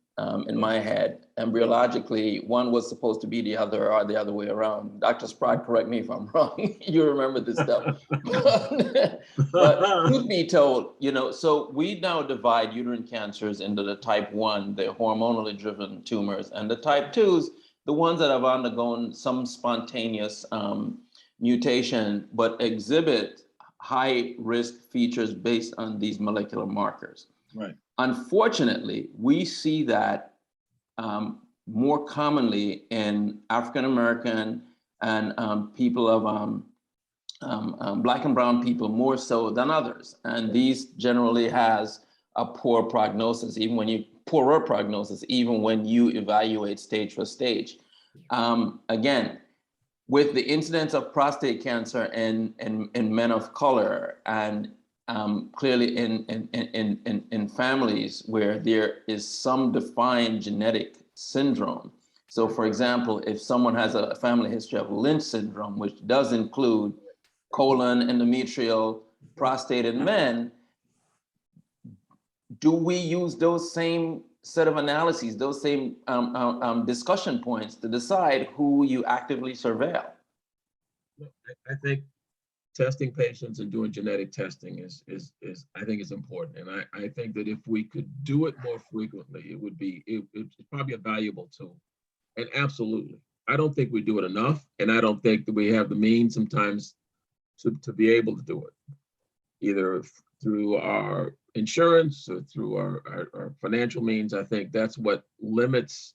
in my head. Embryologically, one was supposed to be the other or the other way around. Dr. Spratt, correct me if I'm wrong. You remember this stuff. But truth be told, so we now divide uterine cancers into the type 1, the hormonally driven tumors, and the type 2s, the ones that have undergone some spontaneous mutation, but exhibit high risk features based on these molecular markers. Right. Unfortunately, we see that more commonly in African American and people of Black and brown people more so than others. And these generally has a poor prognosis, poorer prognosis, even when you evaluate stage for stage. Again, with the incidence of prostate cancer in men of color, and clearly in families where there is some defined genetic syndrome. So for example, if someone has a family history of Lynch syndrome, which does include colon, endometrial, prostate in men, do we use those same set of analyses, those same discussion points to decide who you actively surveil? I think testing patients and doing genetic testing is I think is important. And I think that if we could do it more frequently, it's probably a valuable tool. And absolutely, I don't think we do it enough. And I don't think that we have the means sometimes to be able to do it, either through our insurance or through our financial means, I think that's what limits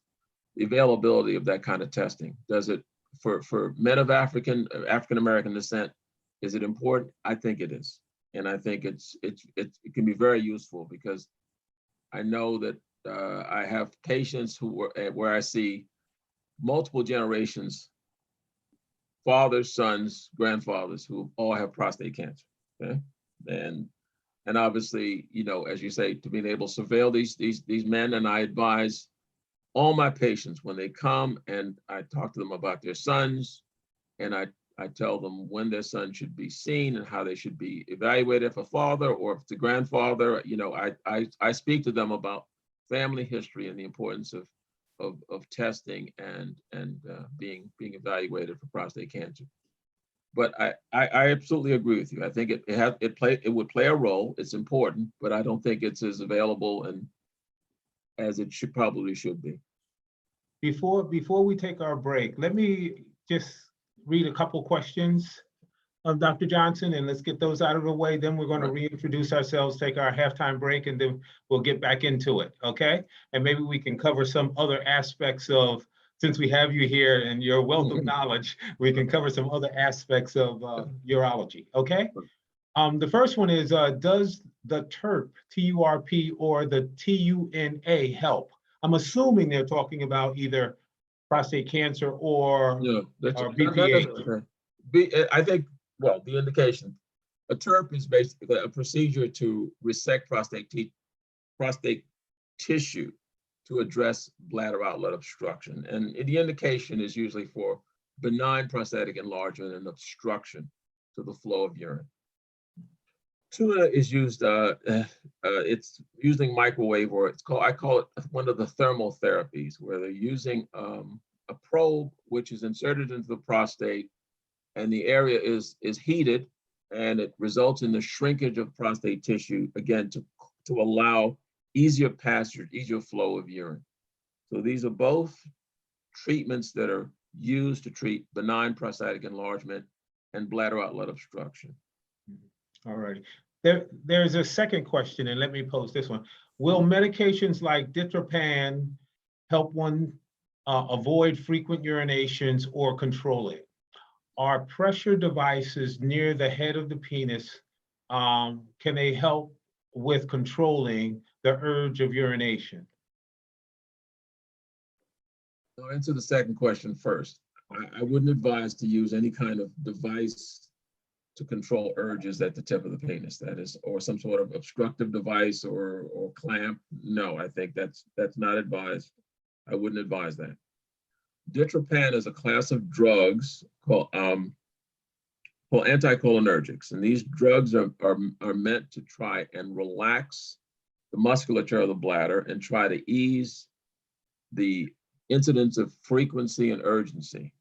the availability of that kind of testing. Does it, for men of African-American descent, is it important? I think it is. And I think it can be very useful, because I know that I have patients where I see multiple generations, fathers, sons, grandfathers, who all have prostate cancer. Okay, and obviously, you know, as you say, to being able to surveil these men, and I advise all my patients when they come, and I talk to them about their sons, and I tell them when their son should be seen and how they should be evaluated, if a father or if it's a grandfather. You know, I speak to them about family history and the importance of testing and being evaluated for prostate cancer. But I absolutely agree with you. I think it would play a role. It's important, but I don't think it's as available and as it probably should be. Before we take our break, let me just read a couple questions of Dr. Johnson, and let's get those out of the way. Then we're going to reintroduce ourselves, take our halftime break, and then we'll get back into it, okay? And maybe we can cover some other aspects of, since we have you here and your wealth of knowledge, we can cover some other aspects of urology, okay? The first one is, does the TURP, T-U-R-P, or the T-U-N-A help? I'm assuming they're talking about either prostate cancer or BPH. I think, well, the indication, a TURP is basically a procedure to resect prostate tissue to address bladder outlet obstruction. And the indication is usually for benign prostatic enlargement and obstruction to the flow of urine. Tuna is used, it's using microwave, or I call it one of the thermal therapies, where they're using a probe which is inserted into the prostate, and the area is heated, and it results in the shrinkage of prostate tissue, again, to allow easier passage, easier flow of urine. So these are both treatments that are used to treat benign prostatic enlargement and bladder outlet obstruction. All right. There's a second question, and let me pose this one. Will medications like ditropan help one avoid frequent urinations or control it? Are pressure devices near the head of the penis, can they help with controlling the urge of urination? I'll answer the second question first. I wouldn't advise to use any kind of device to control urges at the tip of the penis, that is, or some sort of obstructive device or clamp. No, I think that's not advised. I wouldn't advise that. Ditropan is a class of drugs called anticholinergics, and these drugs are meant to try and relax the musculature of the bladder and try to ease the incidence of frequency and urgency.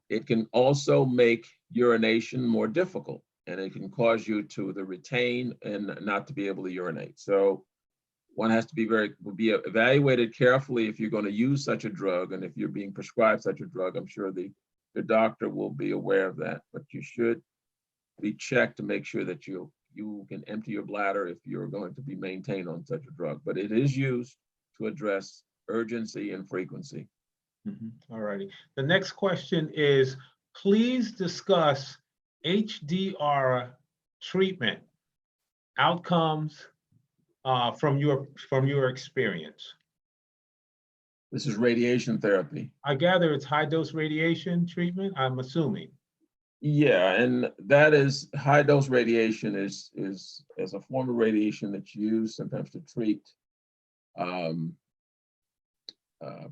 It can also make urination more difficult, and it can cause you to retain and not to be able to urinate. So one has to be evaluated carefully if you're going to use such a drug, and if you're being prescribed such a drug. I'm sure the doctor will be aware of that, but you should be checked to make sure that you can empty your bladder if you're going to be maintained on such a drug. But it is used to address urgency and frequency. All righty. The next question is, please discuss HDR treatment outcomes from your experience. This is radiation therapy. I gather it's high dose radiation treatment, I'm assuming. Yeah, and that is high dose radiation is as a form of radiation that's used sometimes to treat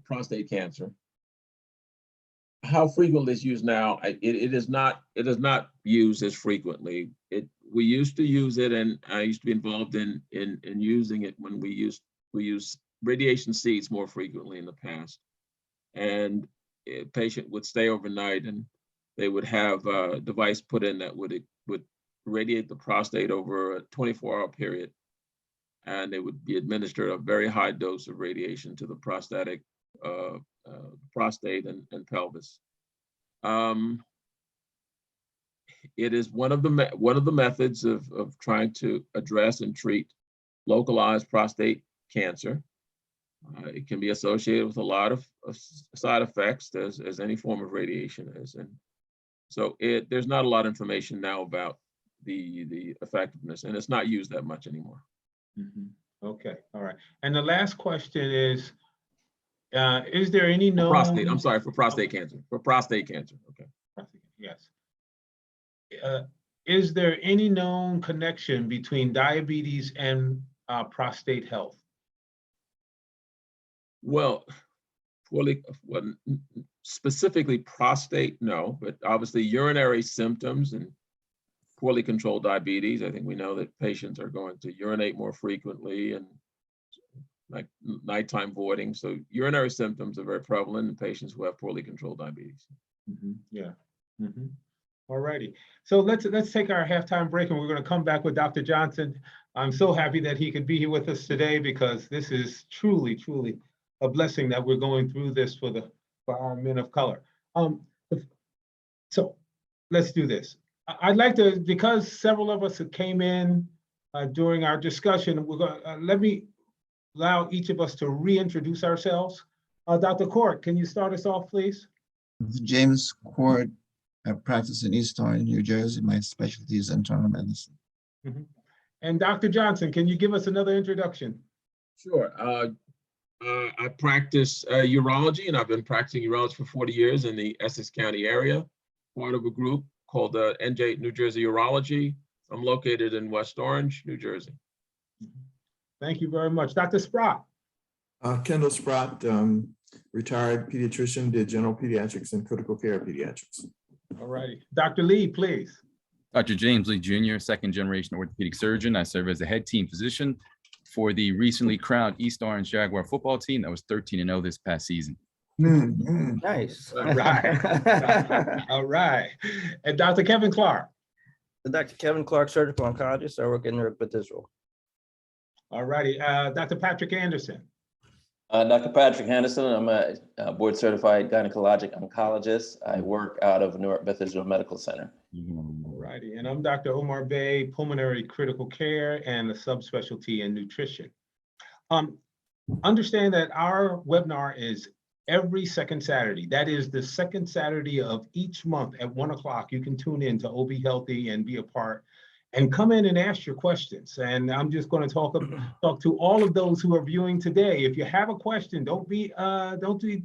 prostate cancer. How frequently it's used now, it is not used as frequently. We used to use it, and I used to be involved in using it when we used radiation seeds more frequently in the past. And a patient would stay overnight, and they would have a device put in that would radiate the prostate over a 24-hour period, and they would be administered a very high dose of radiation to the prostate and pelvis. it is one of the methods of trying to address and treat localized prostate cancer. It can be associated with a lot of side effects, as any form of radiation is, and so there's not a lot of information now about the effectiveness, and it's not used that much anymore. Okay, all right. And the last question is there any known Prostate? I'm sorry, for prostate cancer. For prostate cancer. Okay. Yes. Is there any known connection between diabetes and prostate health? Well, specifically prostate, no, but obviously urinary symptoms and poorly controlled diabetes. I think we know that patients are going to urinate more frequently and like nighttime voiding. So urinary symptoms are very prevalent in patients who have poorly controlled diabetes. Yeah. All righty. So let's take our halftime break, and we're going to come back with Dr. Johnson. I'm so happy that he could be here with us today, because this is truly, truly a blessing that we're going through this for our men of color. So let's do this. I'd like to, because several of us came in during our discussion, we're going to let me allow each of us to reintroduce ourselves. Dr. Court, can you start us off, please? James Court. I practice in East Orange, New Jersey. My specialty is internal medicine. And Dr. Johnson, can you give us another introduction? Sure. I practice urology, and I've been practicing urology for 40 years in the Essex County area, part of a group called NJ New Jersey Urology. I'm located in West Orange, New Jersey. Thank you very much. Dr. Sprott. Kendall Sprott, retired pediatrician, did general pediatrics and critical care pediatrics. All righty. Dr. Lee, please. Dr. James Lee Jr., second-generation orthopedic surgeon. I serve as the head team physician for the recently crowned East Orange Jaguar football team that was 13-0 this past season. Nice. All right. All right. And Dr. Kevin Clark. Dr. Kevin Clark, surgical oncologist. I work in Newark, Beth Israel. All righty. Dr. Patrick Anderson. Dr. Patrick Henderson, I'm a board certified gynecologic oncologist. I work out of Newark Beth Israel Medical Center. All righty. And I'm Dr. Omar Bey, pulmonary critical care and a subspecialty in nutrition. Understand that our webinar is every second Saturday. That is the second Saturday of each month at 1 o'clock. You can tune in to OBHealthy and be a part and come in and ask your questions. And I'm just going to talk to all of those who are viewing today. If you have a question, don't be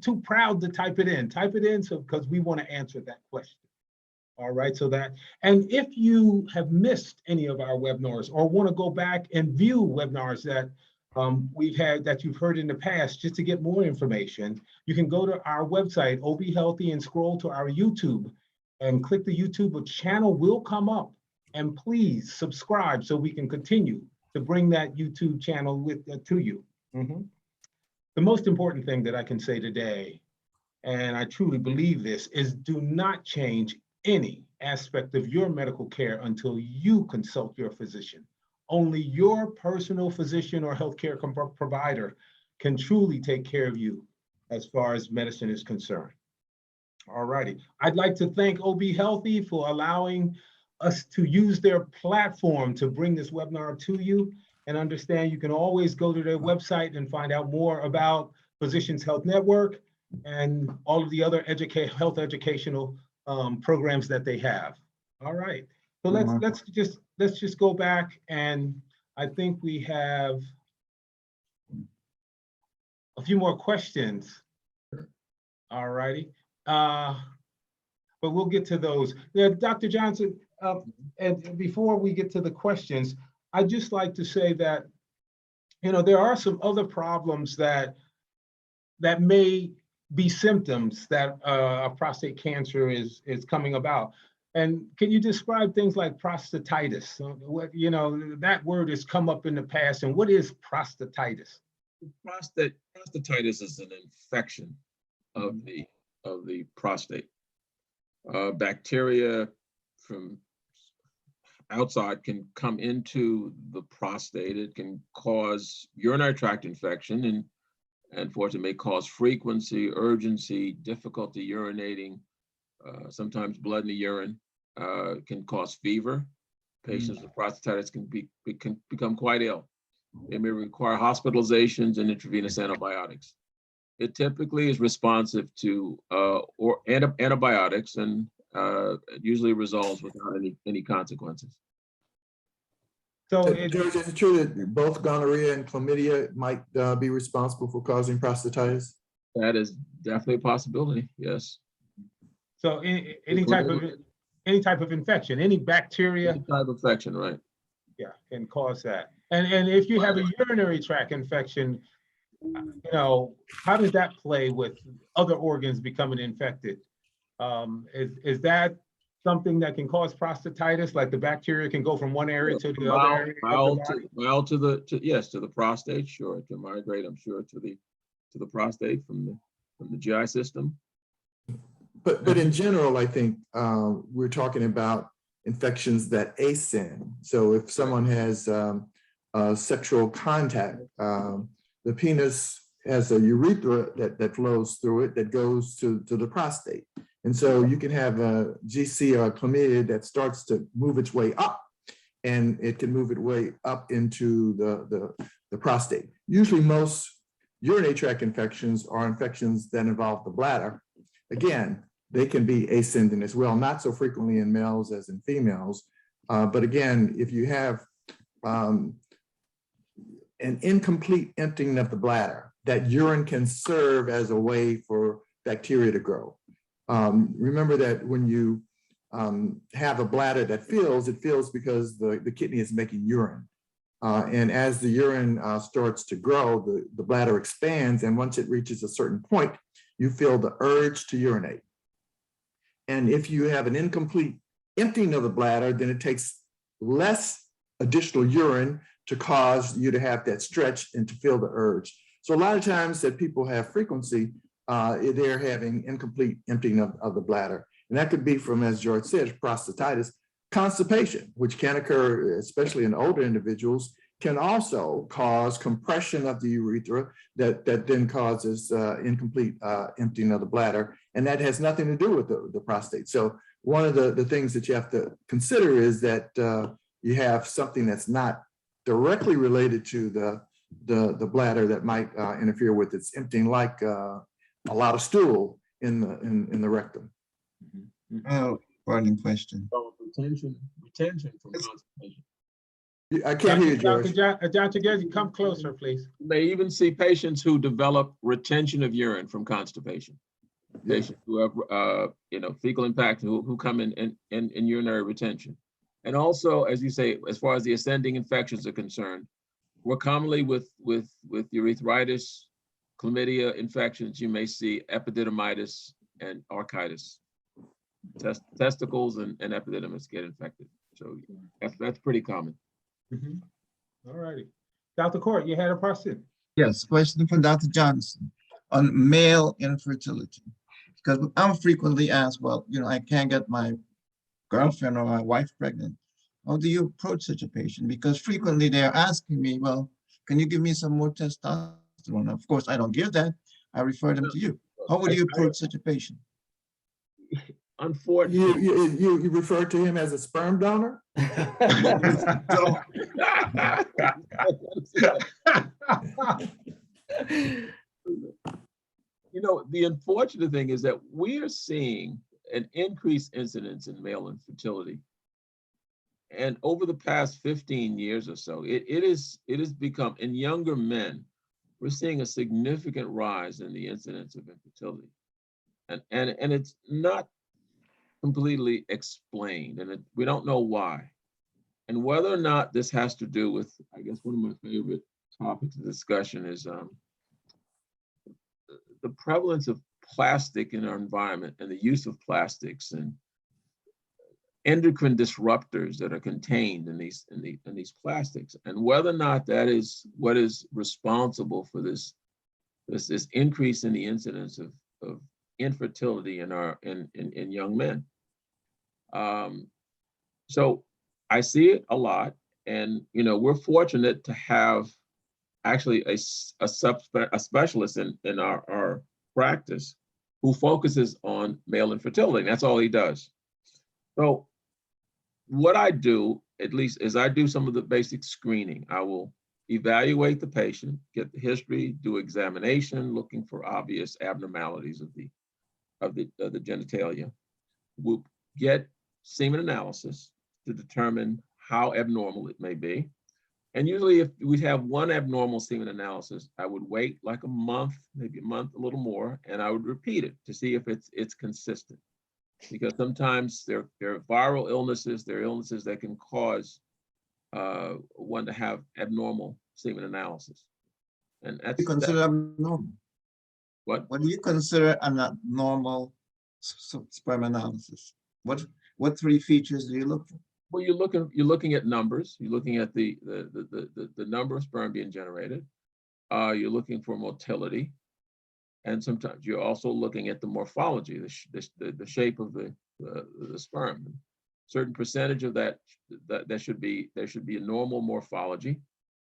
too proud to type it in. Type it in because we want to answer that question. All right, and if you have missed any of our webinars or want to go back and view webinars that we've had, that you've heard in the past, just to get more information, you can go to our website, OBHealthy, and scroll to our YouTube and click the YouTube channel will come up. And please subscribe so we can continue to bring that YouTube channel to you. The most important thing that I can say today, and I truly believe this, is do not change any aspect of your medical care until you consult your physician. Only your personal physician or healthcare provider can truly take care of you as far as medicine is concerned. All righty. I'd like to thank OBHealthy for allowing us to use their platform to bring this webinar to you, and understand you can always go to their website and find out more about Physicians Health Network and all of the other health educational programs that they have. All right, so let's just go back, and I think we have a few more questions. All righty, but we'll get to those. Yeah, Dr. Johnson. And before we get to the questions, I'd just like to say that, there are some other problems that may be symptoms that prostate cancer is coming about. And can you describe things like prostatitis? What, that word has come up in the past, and what is prostatitis? Prostatitis is an infection of the prostate. Bacteria from outside can come into the prostate. It can cause urinary tract infection, and for it may cause frequency, urgency, difficulty urinating, sometimes blood in the urine. can cause fever. Patients with prostatitis can become quite ill. They may require hospitalizations and intravenous antibiotics. It typically is responsive to antibiotics and it usually resolves without any consequences. So George, is it true that both gonorrhea and chlamydia might be responsible for causing prostatitis? That is definitely a possibility, yes. so any type of infection, any bacteria, Any type of infection, right? yeah, can cause that. And if you have a urinary tract infection, you know, how does that play with other organs becoming infected? Is that something that can cause prostatitis? Like the bacteria can go from one area to the other area? Yes, to the prostate, sure. To migrate, I'm sure, to the prostate from the GI system. But in general, I think we're talking about infections that ascend. So if someone has sexual contact, the penis has a urethra that flows through it that goes to the prostate. And so you can have a GC or a chlamydia that starts to move its way up, and it can move its way up into the prostate. Usually most urinary tract infections are infections that involve the bladder. Again, they can be ascending as well, not so frequently in males as in females. But again, if you have an incomplete emptying of the bladder, that urine can serve as a way for bacteria to grow. Remember that when you have a bladder that fills, it fills because the kidney is making urine. And as the urine starts to grow, the bladder expands, and once it reaches a certain point, you feel the urge to urinate. And if you have an incomplete emptying of the bladder, then it takes less additional urine to cause you to have that stretch and to feel the urge. So a lot of times that people have frequency, they're having incomplete emptying of the bladder. And that could be from, as George said, prostatitis. Constipation, which can occur, especially in older individuals, can also cause compression of the urethra that then causes incomplete emptying of the bladder. And that has nothing to do with the prostate. So one of the things that you have to consider is that you have something that's not directly related to the bladder that might interfere with its emptying, like a lot of stool in the rectum. Oh, burning question. So retention from constipation. I can't hear you, George. Dr. Gezzi, come closer, please. You may even see patients who develop retention of urine from constipation. Patients who have, fecal impact, who come in urinary retention. And also, as you say, as far as the ascending infections are concerned, more commonly with urethritis, chlamydia infections, you may see epididymitis and architis. Testicles and epididymis get infected. So that's pretty common. All righty. Dr. Court, you had a question? Yes, question for Dr. Johnson on male infertility. Because I'm frequently asked, well, I can't get my girlfriend or my wife pregnant. How do you approach such a patient? Because frequently they're asking me, well, can you give me some more testosterone? Of course, I don't give that. I refer them to you. How would you approach such a patient? Unfortunately, You refer to him as a sperm donor? The unfortunate thing is that we are seeing an increased incidence in male infertility. And over the past 15 years or so, it has become, in younger men, we're seeing a significant rise in the incidence of infertility. And it's not completely explained, and we don't know why. And whether or not this has to do with, I guess one of my favorite topics of discussion is the prevalence of plastic in our environment and the use of plastics and endocrine disruptors that are contained in these plastics, and whether or not that is what is responsible for this increase in the incidence of infertility in young men. So I see it a lot, and we're fortunate to have actually a specialist in our practice who focuses on male infertility. That's all he does. So what I do, at least, is I do some of the basic screening. I will evaluate the patient, get the history, do examination, looking for obvious abnormalities of the genitalia. We'll get semen analysis to determine how abnormal it may be. And usually if we have one abnormal semen analysis, I would wait like a month, maybe a month, a little more, and I would repeat it to see if it's consistent. Because sometimes there are viral illnesses, there are illnesses that can cause one to have abnormal semen analysis. And You consider abnormal? what? What do you consider an abnormal sperm analysis? What three features do you look for? Well, you're looking at numbers. You're looking at the number of sperm being generated. You're looking for motility, and sometimes you're also looking at the morphology, the shape of the sperm. Certain percentage of that there should be a normal morphology.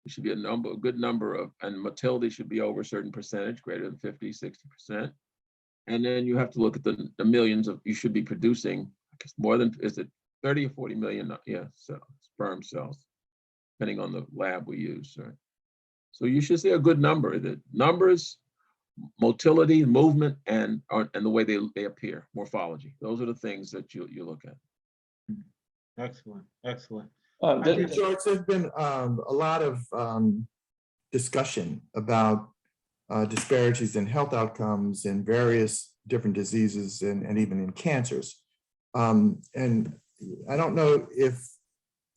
There should be a good number of, and motility should be over a certain percentage, greater than 50, 60%. And then you have to look at the millions of, you should be producing, I guess more than, is it 30 or 40 million, sperm cells, depending on the lab we use. Right? So you should see a good number. The numbers, motility, movement, and the way they appear, morphology. Those are the things that you look at. Excellent, excellent. George, there's been a lot of discussion about disparities in health outcomes in various different diseases and even in cancers. And I don't know if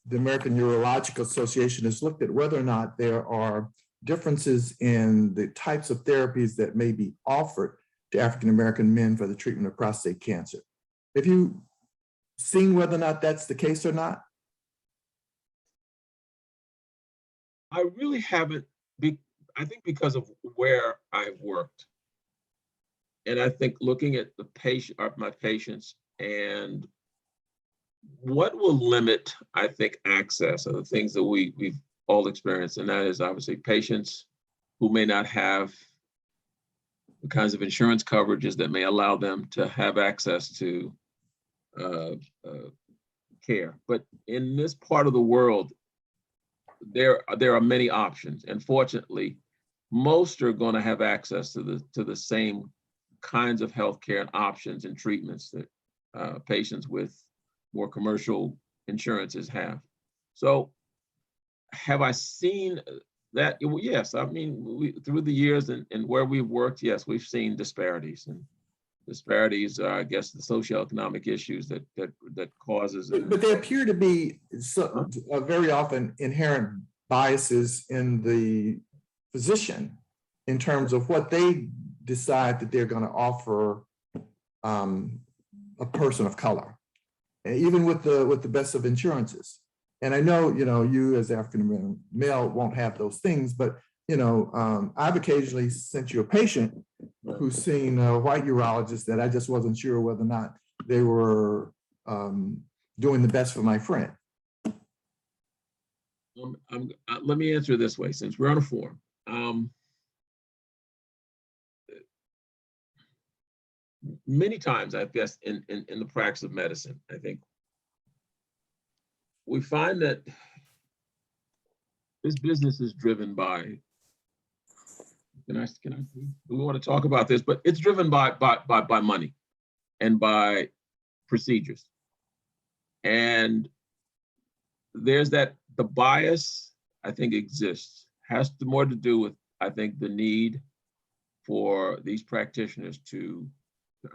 the American Urological Association has looked at whether or not there are differences in the types of therapies that may be offered to African-American men for the treatment of prostate cancer. Have you seen whether or not that's the case or not? I really haven't, I think because of where I've worked. And I think looking at my patients, and what will limit, I think, access are the things that we've all experienced. And that is obviously patients who may not have the kinds of insurance coverages that may allow them to have access to care. But in this part of the world, there are many options. And fortunately, most are going to have access to the same kinds of healthcare and options and treatments that patients with more commercial insurances have. So have I seen that? Well, yes, I mean, through the years and where we've worked, yes, we've seen disparities, and disparities are, I guess, the socioeconomic issues that causes. But there appear to be very often inherent biases in the physician in terms of what they decide that they're going to offer a person of color, even with the best of insurances. And I know, you as African American male won't have those things, but I've occasionally sent you a patient who's seen a white urologist that I just wasn't sure whether or not they were doing the best for my friend. Let me answer it this way, since we're on a forum. Many times, I guess, in the practice of medicine, I think we find that this business is driven by, do we want to talk about this? But it's driven by money and by procedures. And there's the bias, I think, exists, has more to do with, I think, the need for these practitioners to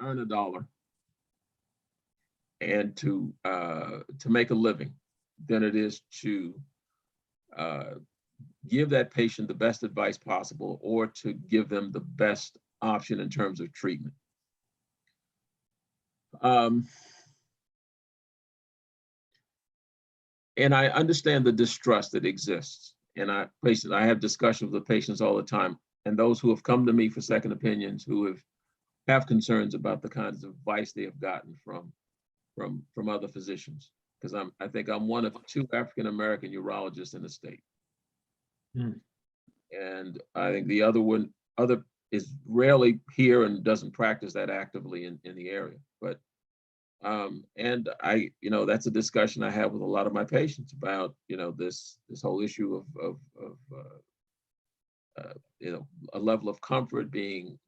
earn a dollar and to make a living than it is to give that patient the best advice possible or to give them the best option in terms of treatment. And I understand the distrust that exists. And I have discussions with the patients all the time, and those who have come to me for second opinions, who have concerns about the kinds of advice they have gotten from other physicians. Because I think I'm one of 2 African American urologists in the state. And I think the other is rarely here and doesn't practice that actively in the area. But And that's a discussion I have with a lot of my patients about, this whole issue of a level of comfort being,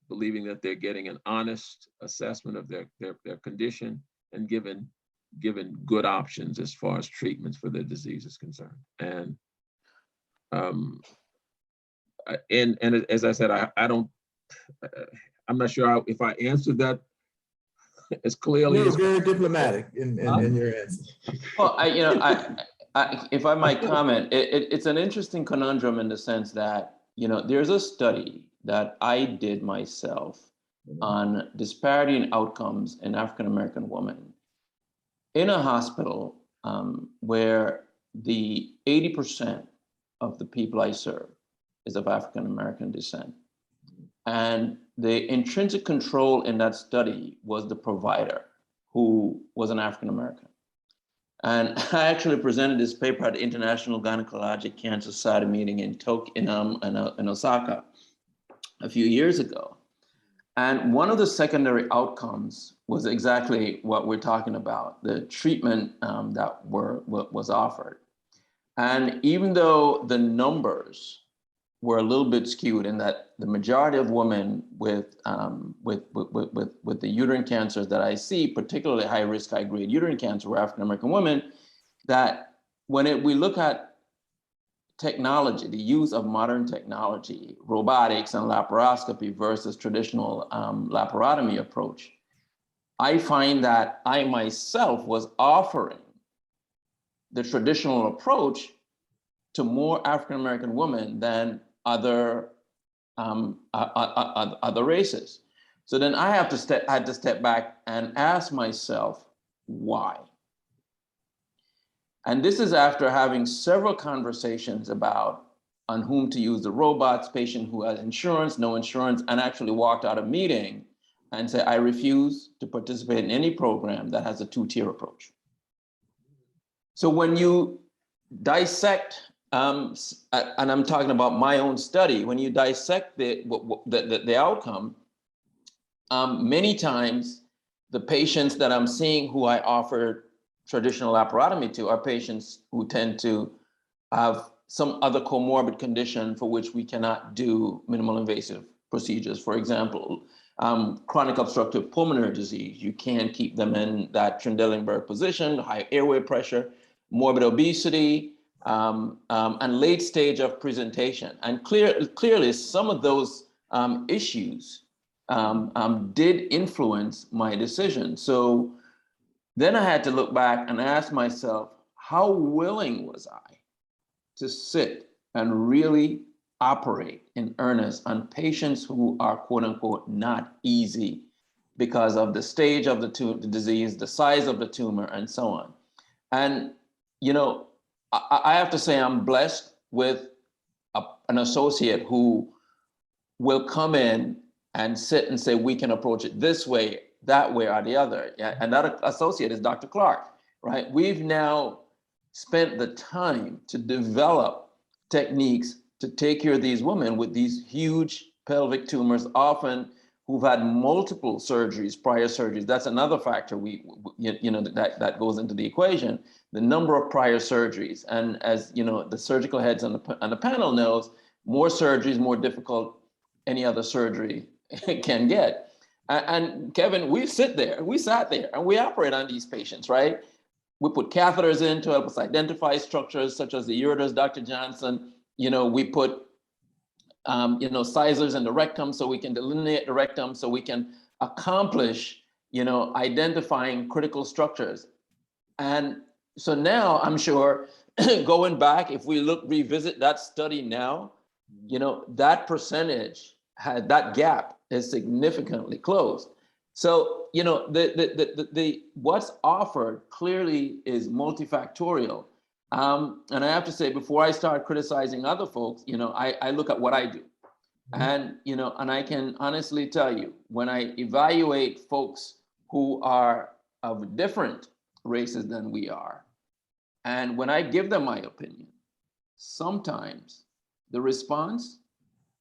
believing that they're getting an honest assessment of their condition and given good options as far as treatments for their disease is concerned. And as I said, I'm not sure if I answered that as clearly You were as. very diplomatic in your answer. Well, if I might comment, it's an interesting conundrum in the sense that, there's a study that I did myself on disparity in outcomes in African-American women in a hospital where the 80% of the people I serve is of African-American descent. And the intrinsic control in that study was the provider, who was an African-American. And I actually presented this paper at the International Gynecologic Cancer Society meeting in Osaka a few years ago. And one of the secondary outcomes was exactly what we're talking about, the treatment that was offered. And even though the numbers were a little bit skewed in that the majority of women with the uterine cancers that I see, particularly high risk, high grade uterine cancer, were African-American women, that when we look at technology, the use of modern technology, robotics and laparoscopy versus traditional laparotomy approach, I find that I myself was offering the traditional approach to more African-American women than other races. So then I had to step back and ask myself, why? And this is after having several conversations about on whom to use the robots, patient who has insurance, no insurance, and actually walked out of meeting and said, I refuse to participate in any program that has a two-tier approach. So when you dissect, and I'm talking about my own study, when you dissect the outcome, many times the patients that I'm seeing who I offer traditional laparotomy to are patients who tend to have some other comorbid condition for which we cannot do minimal invasive procedures. For example, chronic obstructive pulmonary disease, you can't keep them in that Trendelenburg position, high airway pressure, morbid obesity, and late stage of presentation. And clearly some of those issues did influence my decision. So then I had to look back and ask myself, how willing was I to sit and really operate in earnest on patients who are quote unquote not easy because of the stage of the disease, the size of the tumor, and so on. And, I have to say I'm blessed with an associate who will come in and sit and say, we can approach it this way, that way, or the other. Yeah, and that associate is Dr. Clark, right? We've now spent the time to develop techniques to take care of these women with these huge pelvic tumors, often who've had multiple surgeries, prior surgeries. That's another factor that goes into the equation, the number of prior surgeries. And as the surgical heads on the panel knows, more surgeries, more difficult any other surgery can get. And Kevin, we sat there and we operate on these patients, right? We put catheters in to help us identify structures such as the ureters, Dr. Johnson. We put sizers in the rectum so we can delineate the rectum, so we can accomplish, identifying critical structures. And so now I'm sure going back, if we revisit that study now, that percentage that gap is significantly closed. So, what's offered clearly is multifactorial. And I have to say, before I start criticizing other folks, I look at what I do. And, and I can honestly tell you, when I evaluate folks who are of different races than we are, and when I give them my opinion, sometimes the response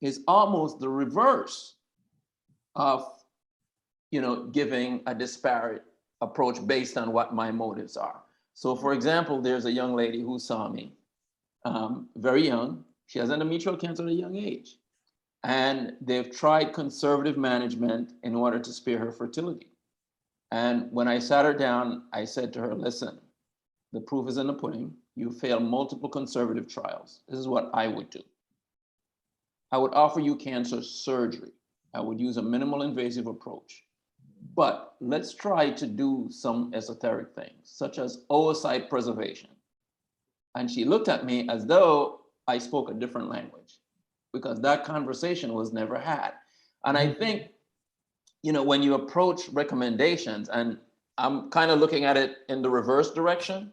is almost the reverse of, giving a disparate approach based on what my motives are. So for example, there's a young lady who saw me, very young. She has endometrial cancer at a young age. And they've tried conservative management in order to spare her fertility. And when I sat her down, I said to her, listen, the proof is in the pudding. You failed multiple conservative trials. This is what I would do. I would offer you cancer surgery. I would use a minimal invasive approach. But let's try to do some esoteric things, such as oocyte preservation. And she looked at me as though I spoke a different language, because that conversation was never had. And I think, when you approach recommendations, and I'm kind of looking at it in the reverse direction,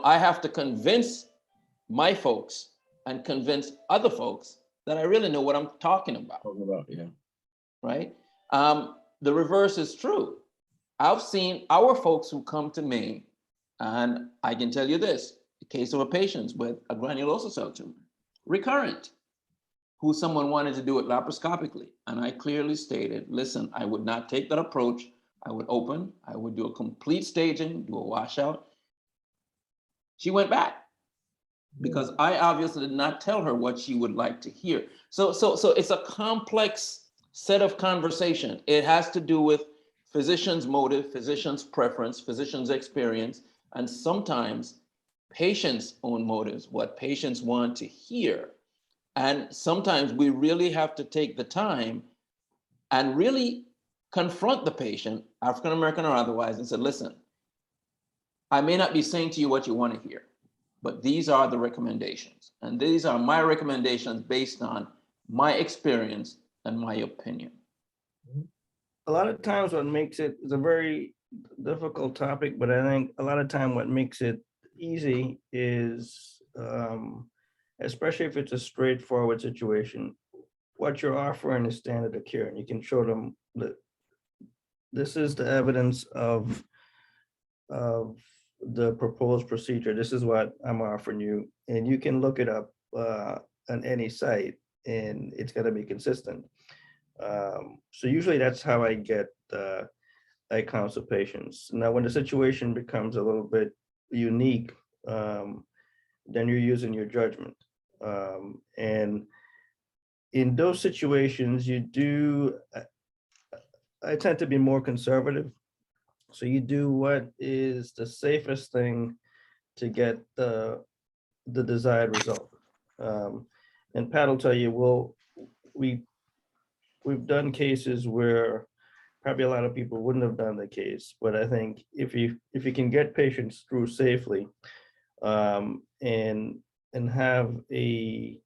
I have to convince my folks and convince other folks that I really know what I'm talking about. Yeah. Right? The reverse is true. I've seen our folks who come to me, and I can tell you this, the case of a patient with a granulosa cell tumor, recurrent, who someone wanted to do it laparoscopically. And I clearly stated, listen, I would not take that approach. I would open, I would do a complete staging, do a washout. She went back because I obviously did not tell her what she would like to hear. So it's a complex set of conversation. It has to do with physician's motive, physician's preference, physician's experience, and sometimes patients' own motives, what patients want to hear. And sometimes we really have to take the time and really confront the patient, African-American or otherwise, and say, listen, I may not be saying to you what you want to hear, but these are the recommendations. And these are my recommendations based on my experience and my opinion. A lot of times what makes it is a very difficult topic, but I think a lot of time what makes it easy is, especially if it's a straightforward situation, what you're offering is standard of care, and you can show them that this is the evidence of the proposed procedure. This is what I'm offering you, and you can look it up on any site, and it's got to be consistent. So usually that's how I get I counsel patients. Now, when the situation becomes a little bit unique, then you're using your judgment. And in those situations, I tend to be more conservative. So you do what is the safest thing to get the desired result. And Pat will tell you, we've done cases where probably a lot of people wouldn't have done the case, but I think if you can get patients through safely, and have a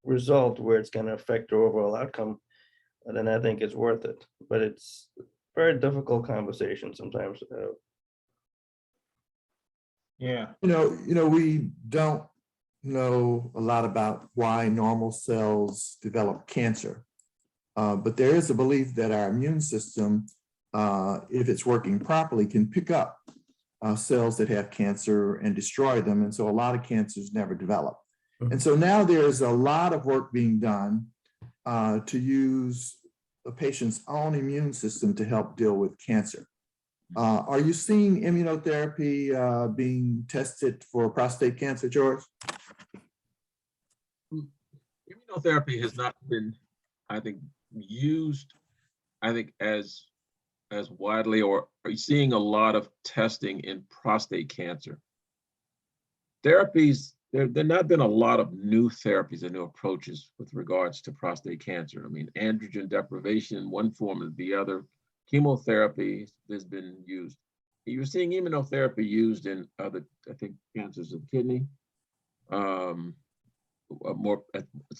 result where it's going to affect their overall outcome, then I think it's worth it. But it's very difficult conversation sometimes. Yeah. We don't know a lot about why normal cells develop cancer. But there is a belief that our immune system, if it's working properly, can pick up cells that have cancer and destroy them. And so a lot of cancers never develop. And so now there's a lot of work being done to use a patient's own immune system to help deal with cancer. Are you seeing immunotherapy being tested for prostate cancer, George? Immunotherapy has not been, I think, used, as widely, or are you seeing a lot of testing in prostate cancer? Therapies, there not been a lot of new therapies and new approaches with regards to prostate cancer. I mean, androgen deprivation in one form or the other, chemotherapy has been used. You're seeing immunotherapy used in other, I think, cancers of kidney. It's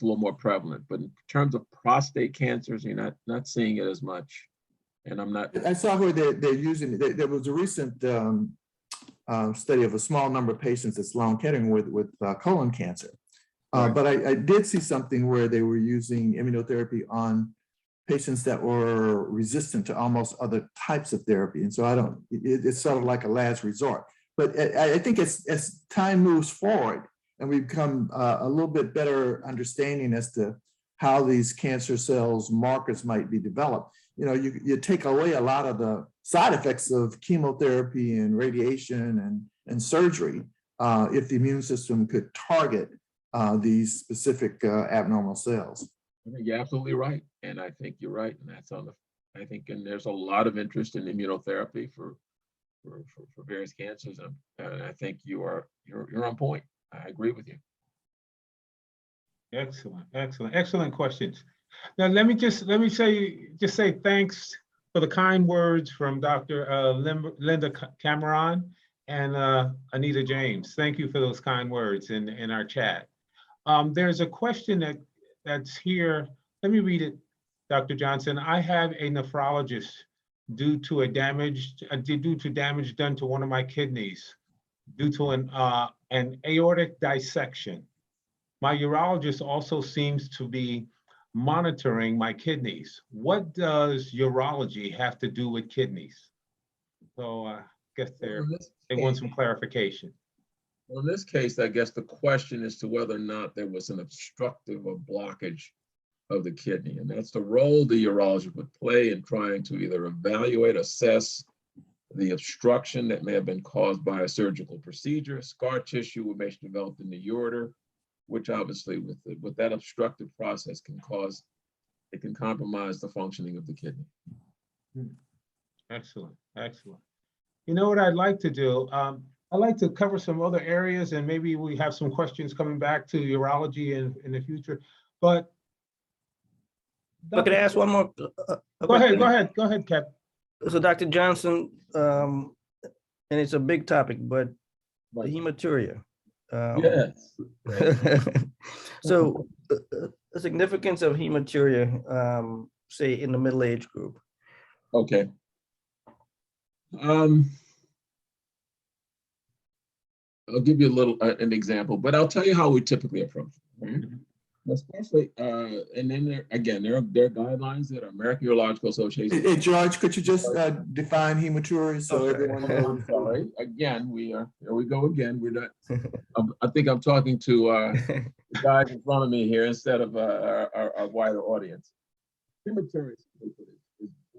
a little more prevalent, but in terms of prostate cancers, you're not seeing it as much. And I'm not. I saw where they're using it. There was a recent study of a small number of patients at Sloan Kettering with colon cancer. Right. But I did see something where they were using immunotherapy on patients that were resistant to almost other types of therapy. And so it's sort of like a last resort. But I think as time moves forward and we become a little bit better understanding as to how these cancer cells markers might be developed, you take away a lot of the side effects of chemotherapy and radiation and surgery if the immune system could target these specific abnormal cells. I think you're absolutely right. And I think you're right. And that's I think, and there's a lot of interest in immunotherapy for various cancers. And I think you're on point. I agree with you. Excellent questions. Now, let me say thanks for the kind words from Dr. Linda Cameron and Anita James. Thank you for those kind words in our chat. There's a question that's here. Let me read it, Dr. Johnson. I have a nephrologist due to damage done to one of my kidneys due to an aortic dissection. My urologist also seems to be monitoring my kidneys. What does urology have to do with kidneys? So I guess they want some clarification. Well, in this case, I guess the question is to whether or not there was an obstructive or blockage of the kidney. And that's the role the urologist would play in trying to either evaluate, assess the obstruction that may have been caused by a surgical procedure, scar tissue which may have developed in the ureter, which obviously with that obstructive process can compromise the functioning of the kidney. Excellent. You know what I'd like to do? I'd like to cover some other areas, and maybe we have some questions coming back to urology in the future, but. But could I ask one more? Go ahead, Cap. So Dr. Johnson, and it's a big topic, but the hematuria. Yes. So the significance of hematuria, say in the middle age group. Okay. I'll give you a little an example, but I'll tell you how we typically approach it. Right? Especially, and then there are guidelines that are American Urological Association. Hey, George, could you just define hematuria so everyone knows? I'm sorry. Again, here we go again. We're not. I think I'm talking to the guys in front of me here instead of our wider audience. Hematuria is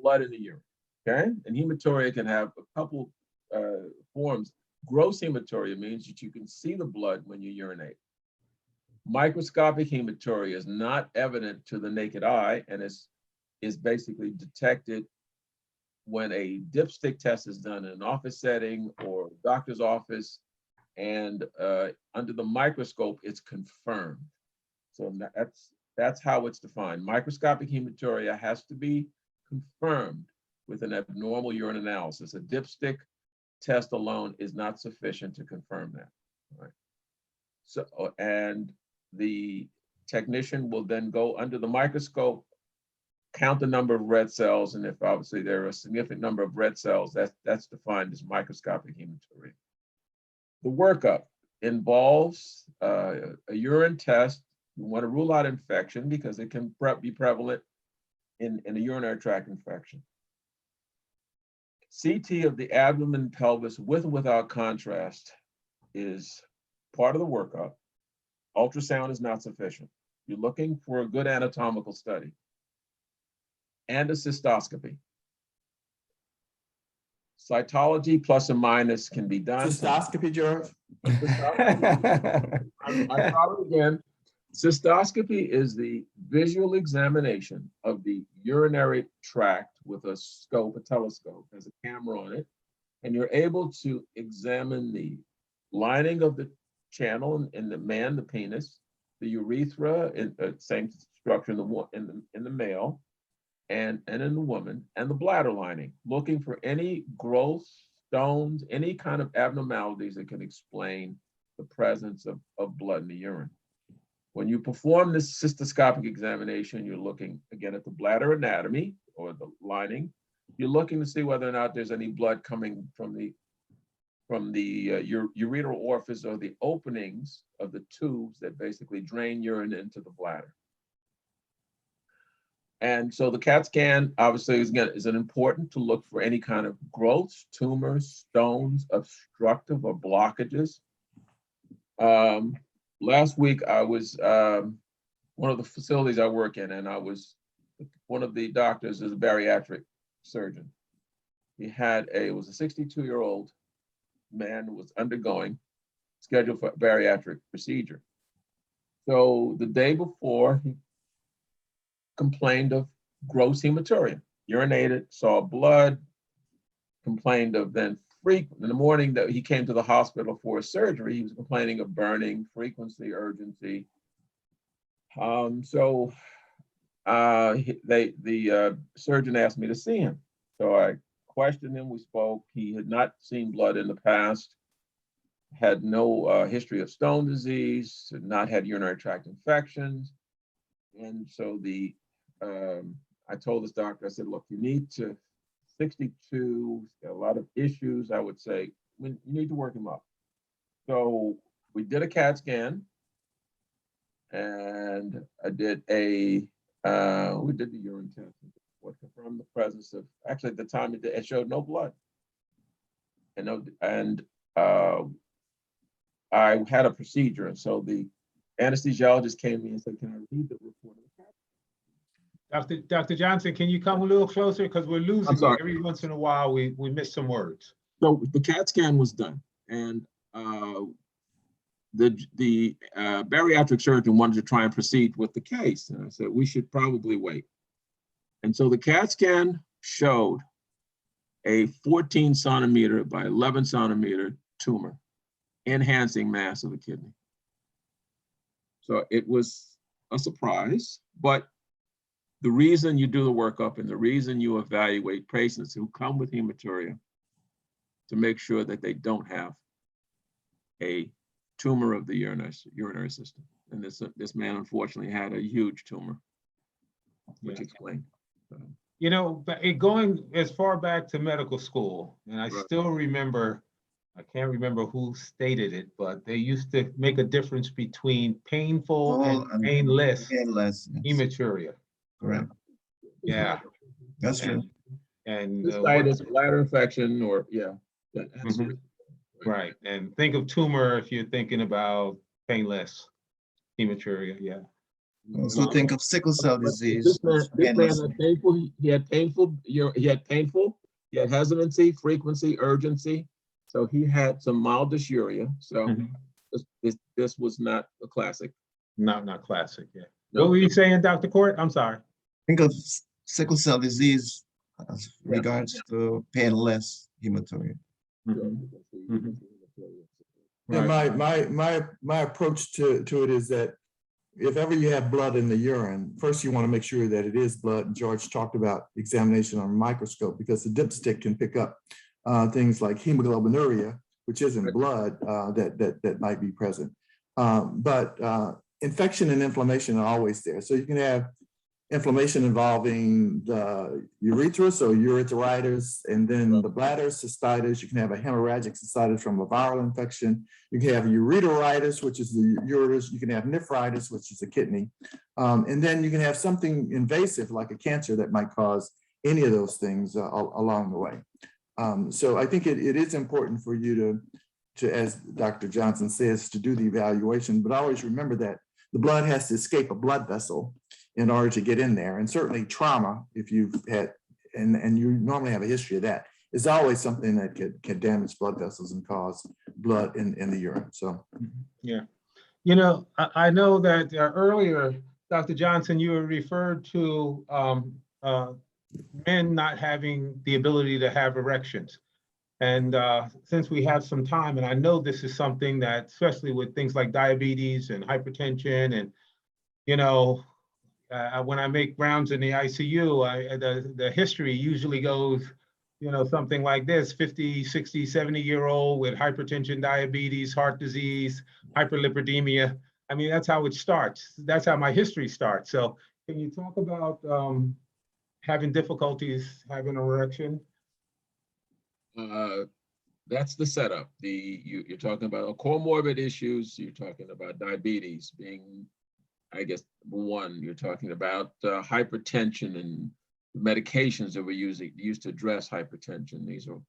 blood in the urine. Okay, and hematuria can have a couple forms. Gross hematuria means that you can see the blood when you urinate. Microscopic hematuria is not evident to the naked eye and is basically detected when a dipstick test is done in an office setting or doctor's office, and under the microscope, it's confirmed. So that's how it's defined. Microscopic hematuria has to be confirmed with an abnormal urine analysis. A dipstick test alone is not sufficient to confirm that. Right? So, and the technician will then go under the microscope, count the number of red cells, and if obviously there are a significant number of red cells, that's defined as microscopic hematuria. The workup involves a urine test. You want to rule out infection because it can be prevalent in a urinary tract infection. CT of the abdomen, pelvis, with or without contrast, is part of the workup. Ultrasound is not sufficient. You're looking for a good anatomical study. And a cystoscopy. Cytology plus or minus can be done. Cystoscopy, George? I probably again. Cystoscopy is the visual examination of the urinary tract with a scope, a telescope, has a camera on it, and you're able to examine the lining of the channel in the man, the penis, the urethra, in the same structure in the male, and in the woman, and the bladder lining, looking for any growths, stones, any kind of abnormalities that can explain the presence of blood in the urine. When you perform this cystoscopic examination, you're looking again at the bladder anatomy or the lining. You're looking to see whether or not there's any blood coming from the ureteral orifice or the openings of the tubes that basically drain urine into the bladder. And so the CAT scan obviously is important to look for any kind of growths, tumors, stones, obstructive or blockages. Last week I was one of the facilities I work in, and I was one of the doctors is a bariatric surgeon. it was a 62-year-old man who was scheduled for a bariatric procedure. So the day before, he complained of gross hematuria, urinated, saw blood, complained of then frequent. In the morning that he came to the hospital for a surgery, he was complaining of burning, frequency, urgency. The surgeon asked me to see him. So I questioned him, we spoke. He had not seen blood in the past, had no history of stone disease, had not had urinary tract infections. And so I told this doctor, I said, look, you need to, 62, got a lot of issues, I would say, you need to work him up. So we did a CAT scan, and I did we did the urine test, what confirmed the presence of, actually at the time it showed no blood. And I had a procedure, and so the anesthesiologist came to me and said, can I read the report of the CAT? Dr. Johnson, can you come a little closer? Because we're losing you. Every once in a while, we miss some words. So the CAT scan was done, and the bariatric surgeon wanted to try and proceed with the case. And I said, we should probably wait. And so the CAT scan showed a 14 centimeter by 11 centimeter tumor, enhancing mass of the kidney. So it was a surprise, but the reason you do the workup and the reason you evaluate patients who come with hematuria to make sure that they don't have a tumor of the urinary system. And this man unfortunately had a huge tumor, which explained. You know, but going as far back to medical school, and I still remember, I can't remember who stated it, but they used to make a difference between painful and painless hematuria. Correct. Yeah. That's true. And cystitis, bladder infection, or absolutely. Right. And think of tumor if you're thinking about painless hematuria. Yeah. Also think of sickle cell disease. This man had painful, he had hesitancy, frequency, urgency. So he had some mild dysuria. So this was not a classic. Not classic, yeah. No. What were you saying, Dr. Court? I'm sorry. Think of sickle cell disease as regards to painless hematuria. Yeah, my approach to it is that if ever you have blood in the urine, first you want to make sure that it is blood. And George talked about examination on a microscope, because the dipstick can pick up things like hemoglobinuria, which isn't blood, that might be present. But infection and inflammation are always there. So you can have inflammation involving the urethra, so urethritis, and then the bladder, cystitis. You can have a hemorrhagic cystitis from a viral infection. You can have ureteritis, which is the ureters. You can have nephritis, which is the kidney. And then you can have something invasive like a cancer that might cause any of those things along the way. So I think it is important for you to, as Dr. Johnson says, to do the evaluation, but always remember that the blood has to escape a blood vessel in order to get in there. And certainly trauma, if you've had, and you normally have a history of that, is always something that can damage blood vessels and cause blood in the urine. So, yeah. You know, I know that earlier, Dr. Johnson, you were referred to men not having the ability to have erections. And since we have some time, and I know this is something that, especially with things like diabetes and hypertension, and, you know, when I make rounds in the ICU, the history usually goes, you know, something like this: 50, 60, 70-year-old with hypertension, diabetes, heart disease, hyperlipidemia. I mean, that's how it starts. That's how my history starts. So can you talk about having difficulties having an erection? That's the setup. You're talking about comorbid issues. You're talking about diabetes being, I guess, one. You're talking about hypertension and medications that we're used to address hypertension. These are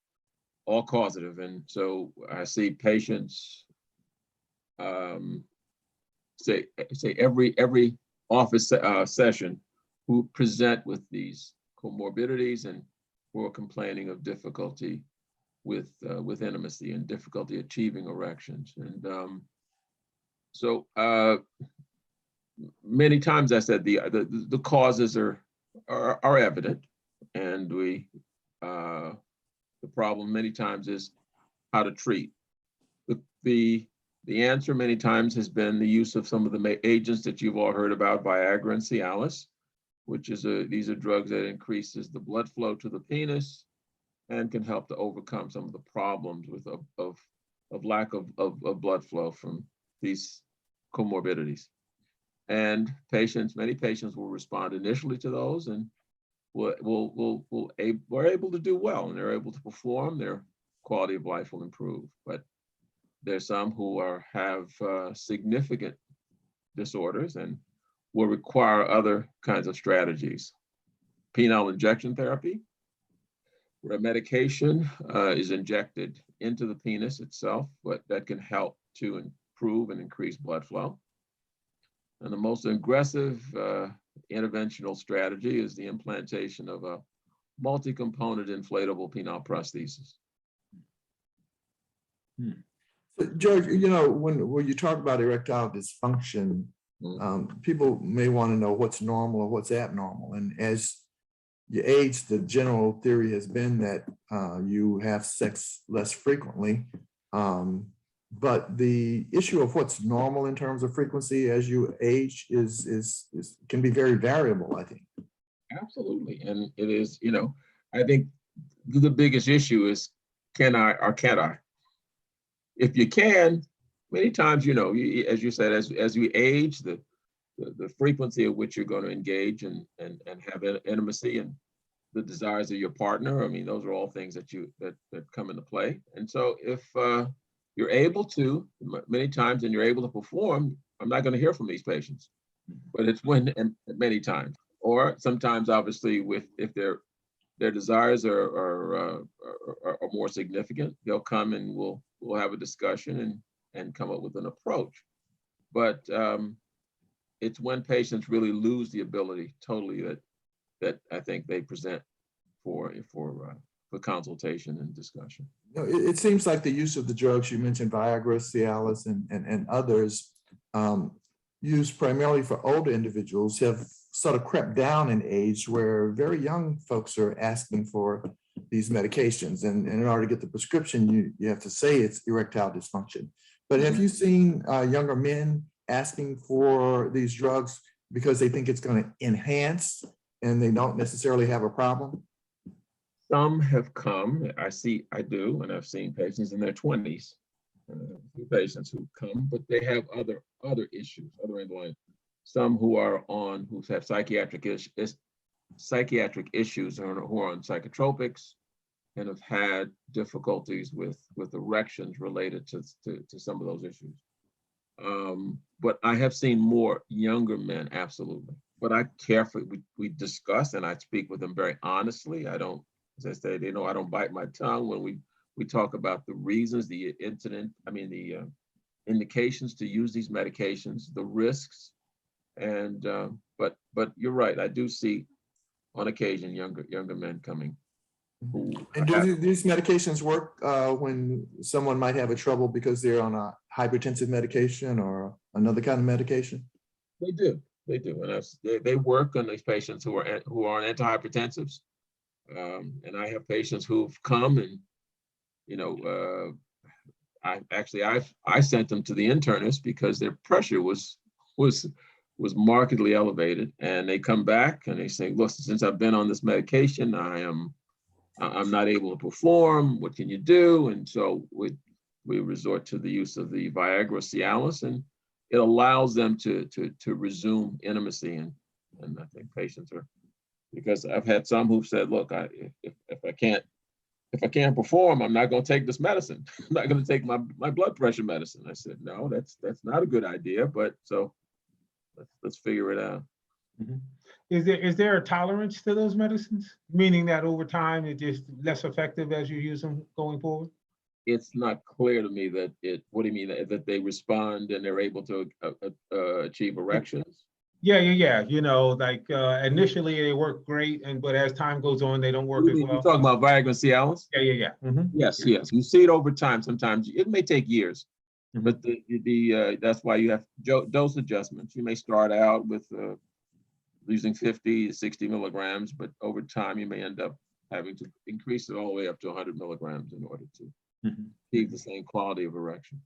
all causative. And so I see patients say every office session who present with these comorbidities, and who are complaining of difficulty with intimacy and difficulty achieving erections. And so many times I said the causes are evident, and the problem many times is how to treat. The answer many times has been the use of some of the agents that you've all heard about, Viagra and Cialis, which is these are drugs that increases the blood flow to the penis and can help to overcome some of the problems with of lack of blood flow from these comorbidities. And many patients will respond initially to those and are able to do well, and they're able to perform. Their quality of life will improve. But there's some who have significant disorders and will require other kinds of strategies. Penile injection therapy, where medication is injected into the penis itself, but that can help to improve and increase blood flow. And the most aggressive interventional strategy is the implantation of a multi-component inflatable penile prosthesis. So, George, when you talk about erectile dysfunction, people may want to know what's normal or what's abnormal. And as you age, the general theory has been that you have sex less frequently. But the issue of what's normal in terms of frequency as you age can be very variable, I think. Absolutely. And it is, I think the biggest issue is, can I or can't I? If you can, many times, as you said, as we age, the frequency at which you're going to engage and have intimacy and the desires of your partner, I mean, those are all things that come into play. And so if you're able to, many times, and you're able to perform, I'm not going to hear from these patients. But it's when, and many times, or sometimes, obviously, if their desires are more significant, they'll come and we'll have a discussion and come up with an approach. But it's when patients really lose the ability totally that I think they present for consultation and discussion. It seems like the use of the drugs you mentioned, Viagra, Cialis, and others, used primarily for older individuals, have sort of crept down in age, where very young folks are asking for these medications. And in order to get the prescription, you have to say it's erectile dysfunction. But have you seen younger men asking for these drugs because they think it's going to enhance and they don't necessarily have a problem? Some have come, I do, and I've seen patients in their 20s, patients who come, but they have other issues, other underlying. Some who have psychiatric issues or who are on psychotropics and have had difficulties with erections related to some of those issues. But I have seen more younger men, absolutely. But I carefully, we discuss and I speak with them very honestly. I don't, as I say, I don't bite my tongue when we talk about the reasons, the indications to use these medications, the risks. And but you're right, I do see on occasion younger men coming. And do these medications work when someone might have a trouble because they're on a hypertensive medication or another kind of medication? They do, and they work on these patients who are on antihypertensives. And I have patients who've come and, I sent them to the internist because their pressure was markedly elevated, and they come back and they say, look, since I've been on this medication, I'm not able to perform. What can you do? And so we resort to the use of the Viagra, Cialis, and it allows them to resume intimacy. And I think patients are, because I've had some who've said, look, if I can't perform, I'm not going to take this medicine. I'm not going to take my blood pressure medicine. I said, no, that's not a good idea. But so let's figure it out. Mm-hmm. Is there a tolerance to those medicines? Meaning that over time, it's just less effective as you use them going forward? It's not clear to me what do you mean, that they respond and they're able to achieve erections? Yeah. You know, like initially they work great, but as time goes on, they don't work as You're well. talking about Viagra and Cialis? Yeah. Yes, yes. You see it over time. Sometimes it may take years, Mhm. but that's why you have dose adjustments. You may start out with using 50, 60 milligrams, but over time you may end up having to increase it all the way up to 100 milligrams in order to Mhm. achieve the same quality of erection.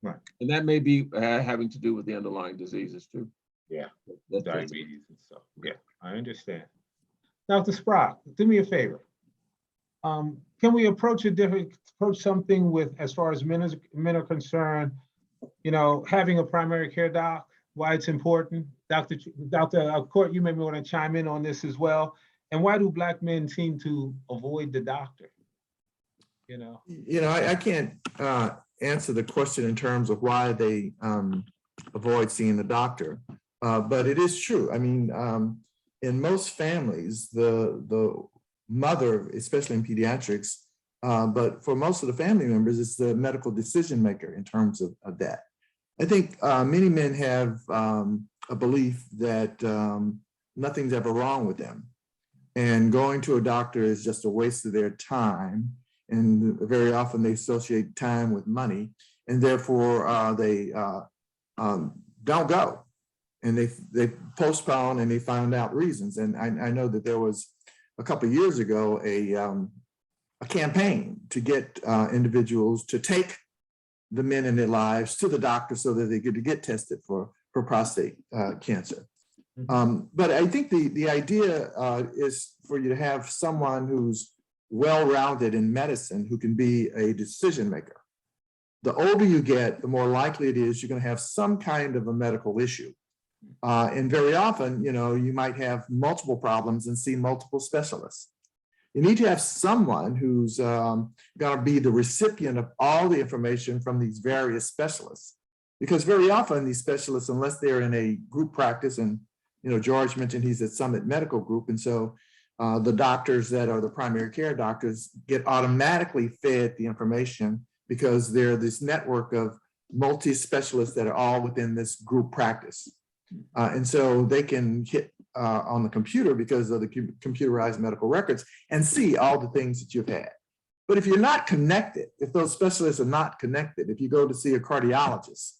Right. And that may be having to do with the underlying diseases too. Yeah. That's Diabetes and stuff. Yeah, I understand. Dr. Sprock, do me a favor. Can we approach something with, as far as men are concerned, you know, having a primary care doc, why it's important? Dr. Court, you may want to chime in on this as well. And why do Black men seem to avoid the doctor? You know? I can't answer the question in terms of why they avoid seeing the doctor, but it is true. I mean, in most families, the mother, especially in pediatrics, but for most of the family members, it's the medical decision maker in terms of that. I think many men have a belief that nothing's ever wrong with them, and going to a doctor is just a waste of their time. And very often they associate time with money, and therefore they don't go, and they postpone, and they find out reasons. And I know that there was a couple of years ago a campaign to get individuals to take the men in their lives to the doctor so that they could get tested for prostate cancer. But I think the idea is for you to have someone who's well-rounded in medicine who can be a decision maker. The older you get, the more likely it is you're going to have some kind of a medical issue. And very often, you might have multiple problems and see multiple specialists. You need to have someone who's going to be the recipient of all the information from these various specialists. Because very often these specialists, unless they're in a group practice, and George mentioned he's at Summit Medical Group, and so the doctors that are the primary care doctors get automatically fed the information because they're this network of multi-specialists that are all within this group practice. And so they can hit on the computer because of the computerized medical records and see all the things that you've had. But if you're not connected, if those specialists are not connected, if you go to see a cardiologist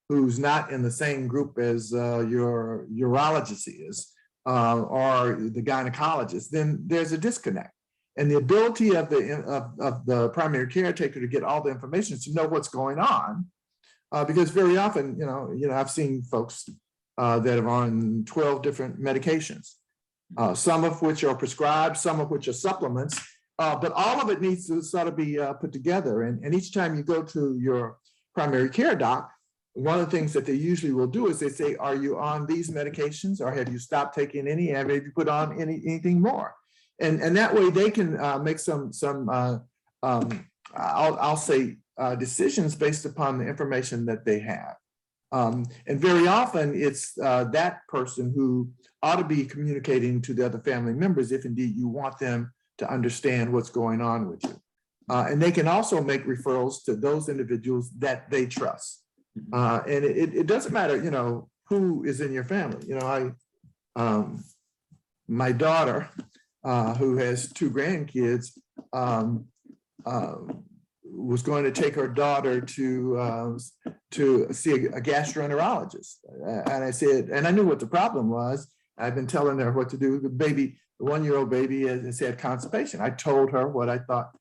who's not in the same group as your urologist is, or the gynecologist, then there's a disconnect. And the ability of the primary caretaker to get all the information to know what's going on, because very often, I've seen folks that are on 12 different medications, some of which are prescribed, some of which are supplements, but all of it needs to sort of be put together. And each time you go to your primary care doc, one of the things that they usually will do is they say, are you on these medications, or have you stopped taking any? Have you put on anything more? And that way they can make some I'll say decisions based upon the information that they have. And very often it's that person who ought to be communicating to the other family members if indeed you want them to understand what's going on with you. And they can also make referrals to those individuals that they trust. And it doesn't matter, who is in your family. My daughter, who has 2 grandkids, was going to take her daughter to see a gastroenterologist. And I said, and I knew what the problem was. I've been telling her what to do. The 1-year-old baby has had constipation. I told her what I thought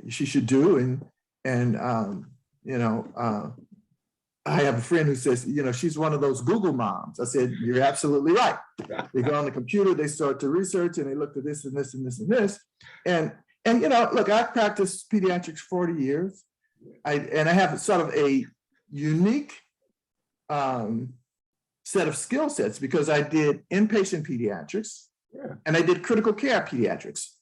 she should do. And I have a friend who says, she's one of those Google moms. I said, you're absolutely right. They go on the computer, they start to research, and they look at this and this and this and this. And look, I've practiced pediatrics 40 years. I have sort of a unique set of skill sets because I did inpatient pediatrics, and I did critical care pediatrics,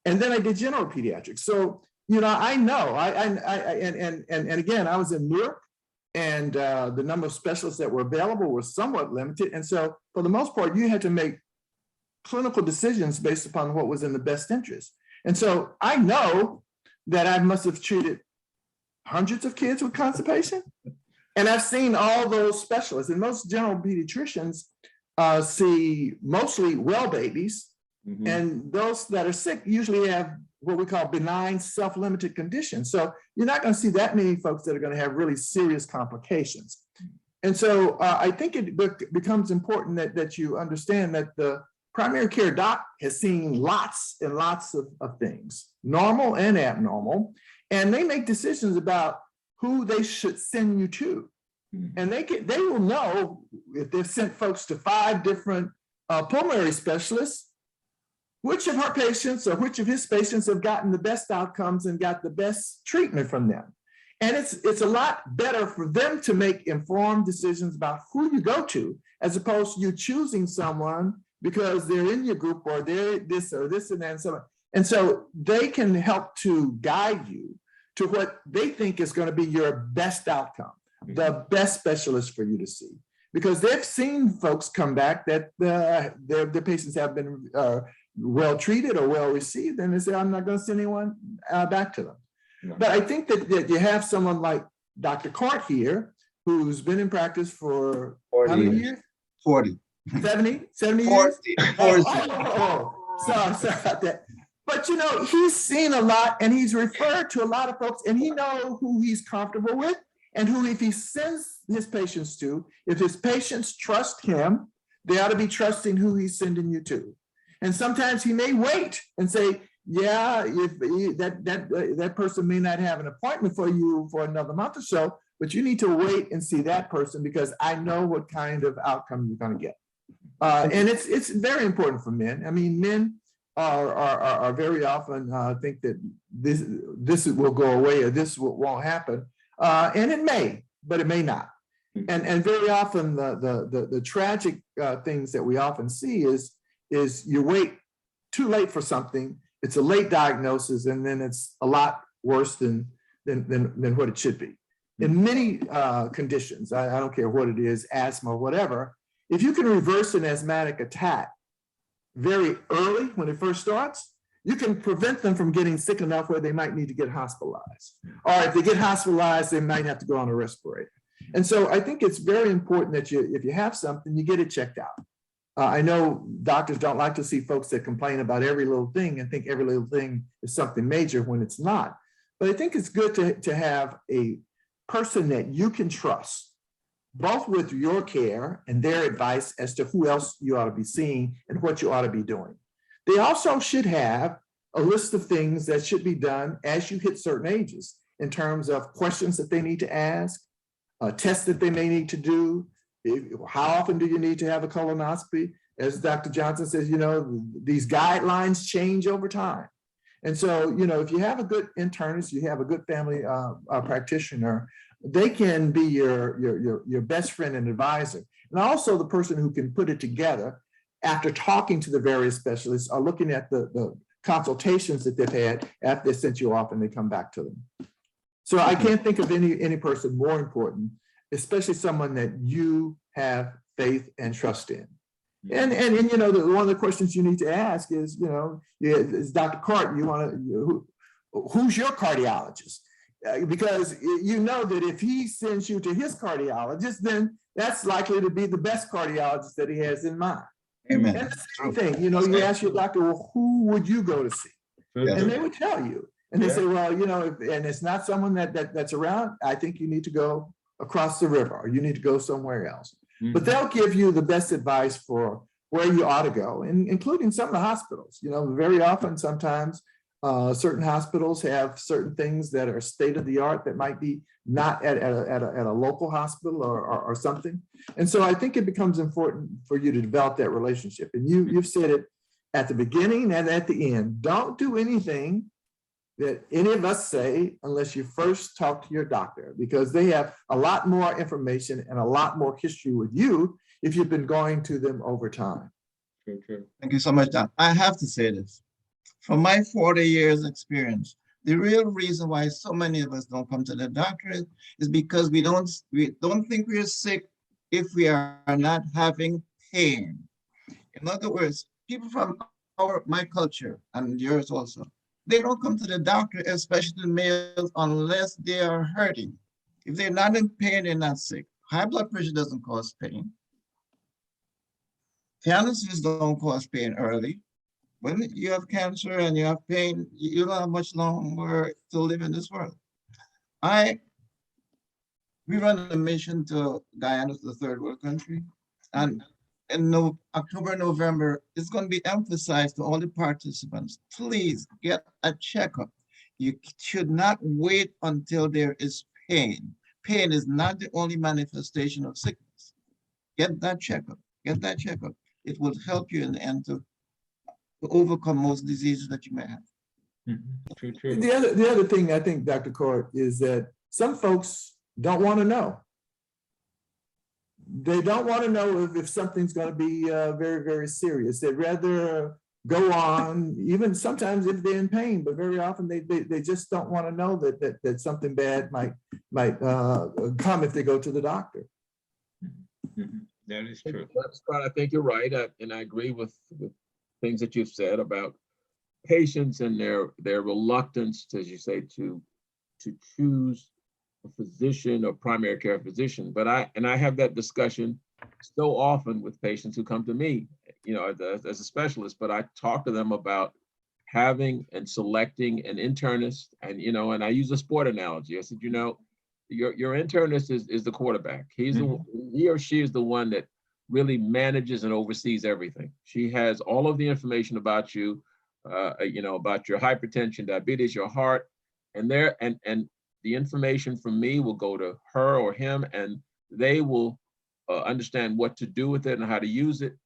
and then I did general pediatrics. So, I know, and again, I was in Newark, and the number of specialists that were available was somewhat limited. And so for the most part, you had to make clinical decisions based upon what was in the best interest. And so I know that I must have treated hundreds of kids with constipation. And I've seen all those specialists, and most general pediatricians see mostly well babies, Mhm. and those that are sick usually have what we call benign self-limited conditions. So you're not going to see that many folks that are going to have really serious complications. And so I think it becomes important that you understand that the primary care doc has seen lots and lots of things, normal and abnormal, and they make decisions about who they should send you to. And they will know if they've sent folks to 5 different pulmonary specialists, which of her patients or which of his patients have gotten the best outcomes and got the best treatment from them. And it's a lot better for them to make informed decisions about who you go to, as opposed to you choosing someone because they're in your group or they're this or this and that and so on. And so they can help to guide you to what they think is going to be your best outcome, the best specialist for you to see. Because they've seen folks come back that their patients have been well treated or well received, and they say, I'm not going to send anyone back to them. No. But I think that you have someone like Dr. Cart here, who's been in practice for 40 how many years. years? 40. 70 years? 40. Sorry about that. But he's seen a lot, and he's referred to a lot of folks, and he knows who he's comfortable with, and who, if he sends his patients to, if his patients trust him, they ought to be trusting who he's sending you to. And sometimes he may wait and say, yeah, if that person may not have an appointment for you for another month or so, but you need to wait and see that person because I know what kind of outcome you're going to get. And it's very important for men. I mean, men are very often think that this will go away or this won't happen, and it may, but it may not. And very often the tragic things that we often see is you wait too late for something. It's a late diagnosis, and then it's a lot worse than what it should be. In many conditions, I don't care what it is, asthma or whatever, if you can reverse an asthmatic attack very early when it first starts, you can prevent them from getting sick enough where they might need to get hospitalized. Or if they get hospitalized, they might have to go on a respirator. And so I think it's very important that if you have something, you get it checked out. I know doctors don't like to see folks that complain about every little thing and think every little thing is something major when it's not. But I think it's good to have a person that you can trust, both with your care and their advice as to who else you ought to be seeing and what you ought to be doing. They also should have a list of things that should be done as you hit certain ages in terms of questions that they need to ask, tests that they may need to do. How often do you need to have a colonoscopy? As Dr. Johnson says, these guidelines change over time. And so, if you have a good internist, you have a good family practitioner, they can be your best friend and advisor. And also the person who can put it together after talking to the various specialists or looking at the consultations that they've had after they sent you off and they come back to them. So I can't think of any person more important, especially someone that you have faith and trust in. And one of the questions you need to ask is, is Dr. Cart, who's your cardiologist? Because you know that if he sends you to his cardiologist, then that's likely to be the best cardiologist that he has in mind. Amen. And the same thing, you ask your doctor, well, who would you go to see? Yes. And they would tell you. And they say, well, and it's not someone that's around, I think you need to go across the river or you need to go somewhere else. But they'll give you the best advice for where you ought to go, including some of the hospitals. Very often, sometimes certain hospitals have certain things that are state of the art that might be not at a local hospital or something. And so I think it becomes important for you to develop that relationship. And you've said it at the beginning and at the end. Don't do anything that any of us say unless you first talk to your doctor, because they have a lot more information and a lot more history with you if you've been going to them over time. True. Thank you so much, Doc. I have to say this. From my 40 years experience, the real reason why so many of us don't come to the doctor is because we don't think we're sick if we are not having pain. In other words, people from my culture and yours also, they don't come to the doctor, especially males, unless they are hurting. If they're not in pain, they're not sick. High blood pressure doesn't cause pain. Cancers don't cause pain early. When you have cancer and you have pain, you don't have much longer to live in this world. We run a mission to Guyana, the third world country. And in October, November, it's going to be emphasized to all the participants, please get a checkup. You should not wait until there is pain. Pain is not the only manifestation of sickness. Get that checkup, get that checkup. It will help you in the end to overcome most diseases that you may have. True, true. The other thing I think, Dr. Court, is that some folks don't want to know. They don't want to know if something's going to be very, very serious. They'd rather go on, even sometimes if they're in pain, but very often they just don't want to know that something bad might come if they go to the doctor. That is true. That's right. I think you're right. And I agree with things that you've said about patients and their reluctance, as you say, to choose a physician or primary care physician. But I have that discussion so often with patients who come to me, as a specialist, but I talk to them about having and selecting an internist, and I use a sport analogy. I said, your internist is the quarterback. He or she is the one that really manages and oversees everything. She has all of the information about you, about your hypertension, diabetes, your heart, and the information from me will go to her or him, and they will understand what to do with it and how to use it.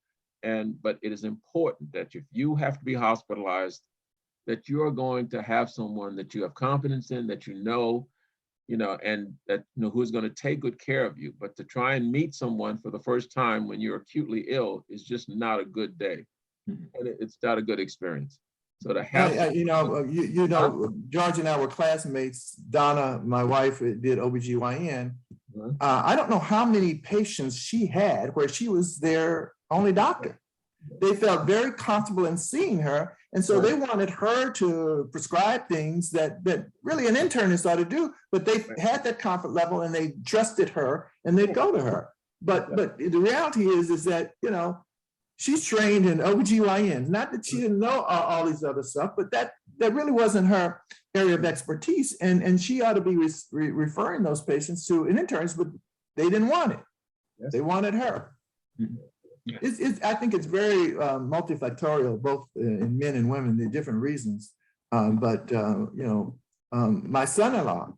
But it is important that if you have to be hospitalized, that you are going to have someone that you have confidence in, that and that who's going to take good care of you. But to try and meet someone for the first time when you're acutely ill is just not a good day, and it's not a good experience. So to have, George and I were classmates. Donna, my wife, did OBGYN. I don't know how many patients she had where she was their only doctor. They felt very comfortable in seeing her. And so they wanted her to prescribe things that really an internist ought to do, but they had that comfort level and they trusted her and they'd go to her. But the reality is that, she's trained in OBGYN, not that she didn't know all these other stuff, but that really wasn't her area of expertise. And she ought to be referring those patients to an internist, but they didn't want it. They wanted her. Yeah. I think it's very multifactorial, both in men and women, the different reasons. My son-in-law,